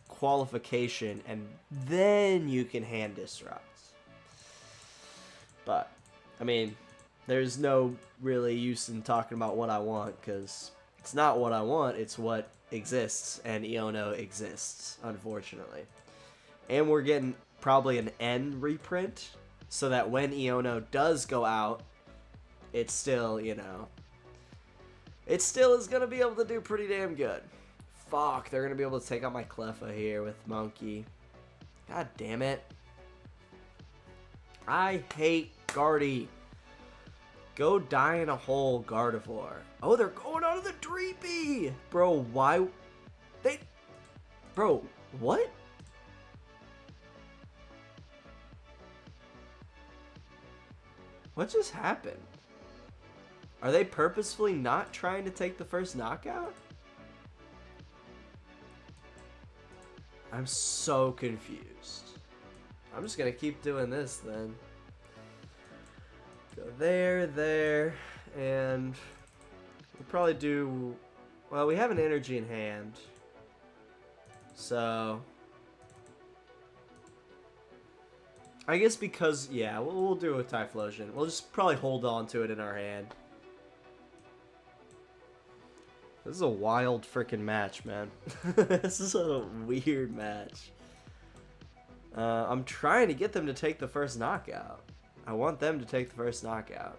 qualification and then you can hand disrupt. But, I mean, there's no really use in talking about what I want because it's not what I want, it's what exists, and Iono exists, unfortunately. And we're getting probably an N reprint, so that when Iono does go out, it's still, you know, it still is going to be able to do pretty damn good. Fuck, they're going to be able to take out my Cleffa here with Monkey. God damn it. I hate Guardy. Go die in a hole, Gardevoir. Oh, they're going out of the Dreepy! Bro, why? Bro, what? What just happened? Are they purposefully not trying to take the first knockout? I'm so confused. I'm just gonna keep doing this then. Go there, and we'll probably do... Well, we have an energy in hand. So... I guess because, yeah, we'll do it with Typhlosion. We'll just probably hold on to it in our hand. This is a wild freaking match, man. This is a weird match. I'm trying to get them to take the first knockout. I want them to take the first knockout.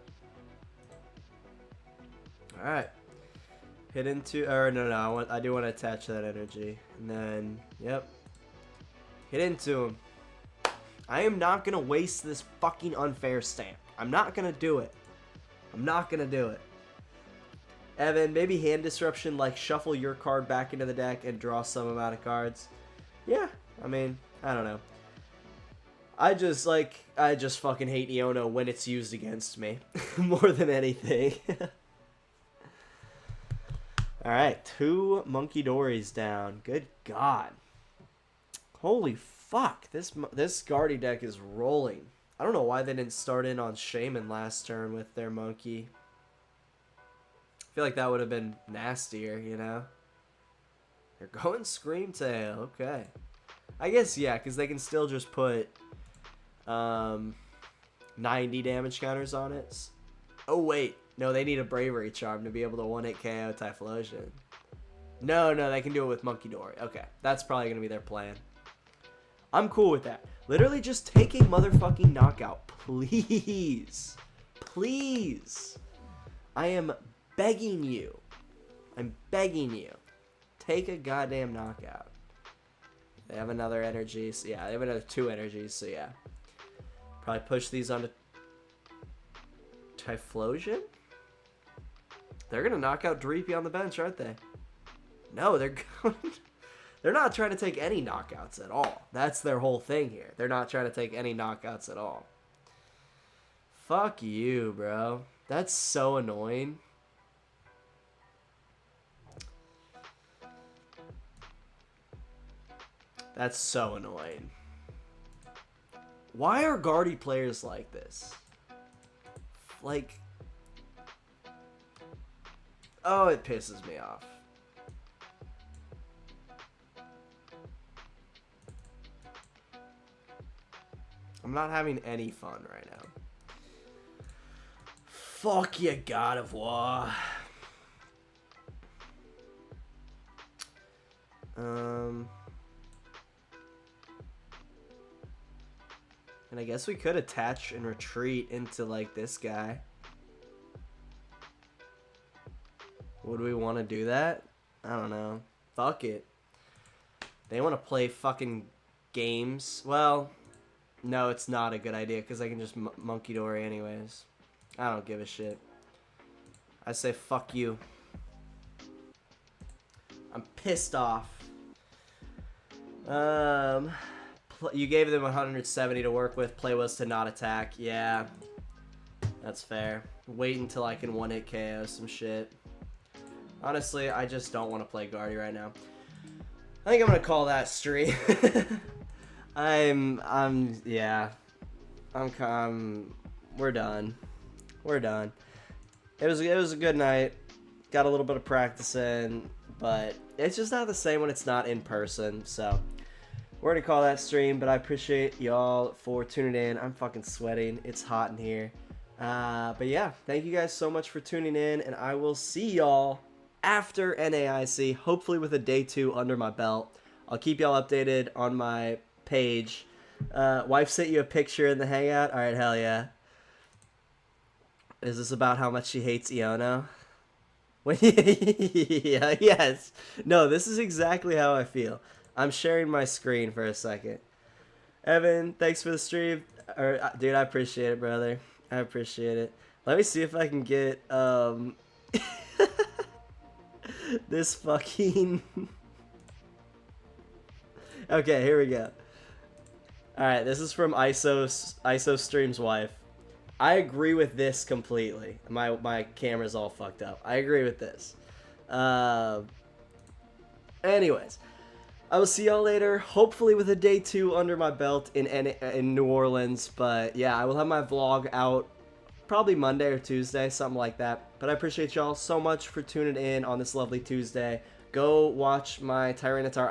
Alright. Hit into... Or, no, I do want to attach that energy. And then, yep. Hit into him. I am not going to waste this fucking unfair stamp. I'm not going to do it. I'm not going to do it. Evan, maybe hand disruption, like shuffle your card back into the deck and draw some amount of cards. Yeah, I mean, I don't know. I just fucking hate Iono when it's used against me. More than anything. Alright, 2 Monkey Dories down. Good God. Holy fuck, this Guardy deck is rolling. I don't know why they didn't start in on Shaymin last turn with their monkey. I feel like that would have been nastier, you know? They're going Screamtail, okay. I guess, yeah, because they can still just put 90 damage counters on it. Oh, wait. No, they need a Bravery Charm to be able to 1-hit KO Typhlosion. No, they can do it with Monkey Dory. Okay, that's probably going to be their plan. I'm cool with that. Literally just take a motherfucking knockout. Please. Please. I am begging you. I'm begging you. Take a goddamn knockout. They have another energy. So yeah, they have another 2 energies. So yeah. Probably push these onto Typhlosion. They're going to knock out Dreepy on the bench, aren't they? No, they're going... They're not trying to take any knockouts at all. That's their whole thing here. They're not trying to take any knockouts at all. Fuck you, bro. That's so annoying. That's so annoying. Why are Guardy players like this? Like... Oh, it pisses me off. I'm not having any fun right now. Fuck you, God of War. And I guess we could attach and retreat into, like, this guy. Would we want to do that? I don't know. Fuck it. They want to play fucking games. Well... No, it's not a good idea, because I can just Monkey Dory anyways. I don't give a shit. I say fuck you. I'm pissed off. You gave them 170 to work with. Play was to not attack. Yeah. That's fair. Wait until I can 1-hit KO some shit. Honestly, I just don't want to play Guardy right now. I think I'm going to call that stream. Yeah. We're done. We're done. It was a good night. Got a little bit of practice in, but it's just not the same when it's not in person, so we're gonna call that stream, but I appreciate y'all for tuning in. I'm fucking sweating. It's hot in here. But yeah, thank you guys so much for tuning in, and I will see y'all after NAIC, hopefully with a day 2 under my belt. I'll keep y'all updated on my page. Wife sent you a picture in the hangout? Alright, hell yeah. Is this about how much she hates Iono? Yeah, yes. No, this is exactly how I feel. I'm sharing my screen for a second. Evan, thanks for the stream. Dude, I appreciate it, brother. I appreciate it. Let me see if I can get this fucking Okay, here we go. Alright, this is from ISO Stream's wife. I agree with this completely. My camera's all fucked up. I agree with this. Anyways, I will see y'all later. Hopefully with a day 2 under my belt in New Orleans. But yeah, I will have my vlog out probably Monday or Tuesday, something like that. But I appreciate y'all so much for tuning in on this lovely Tuesday. Go watch my Tyranitar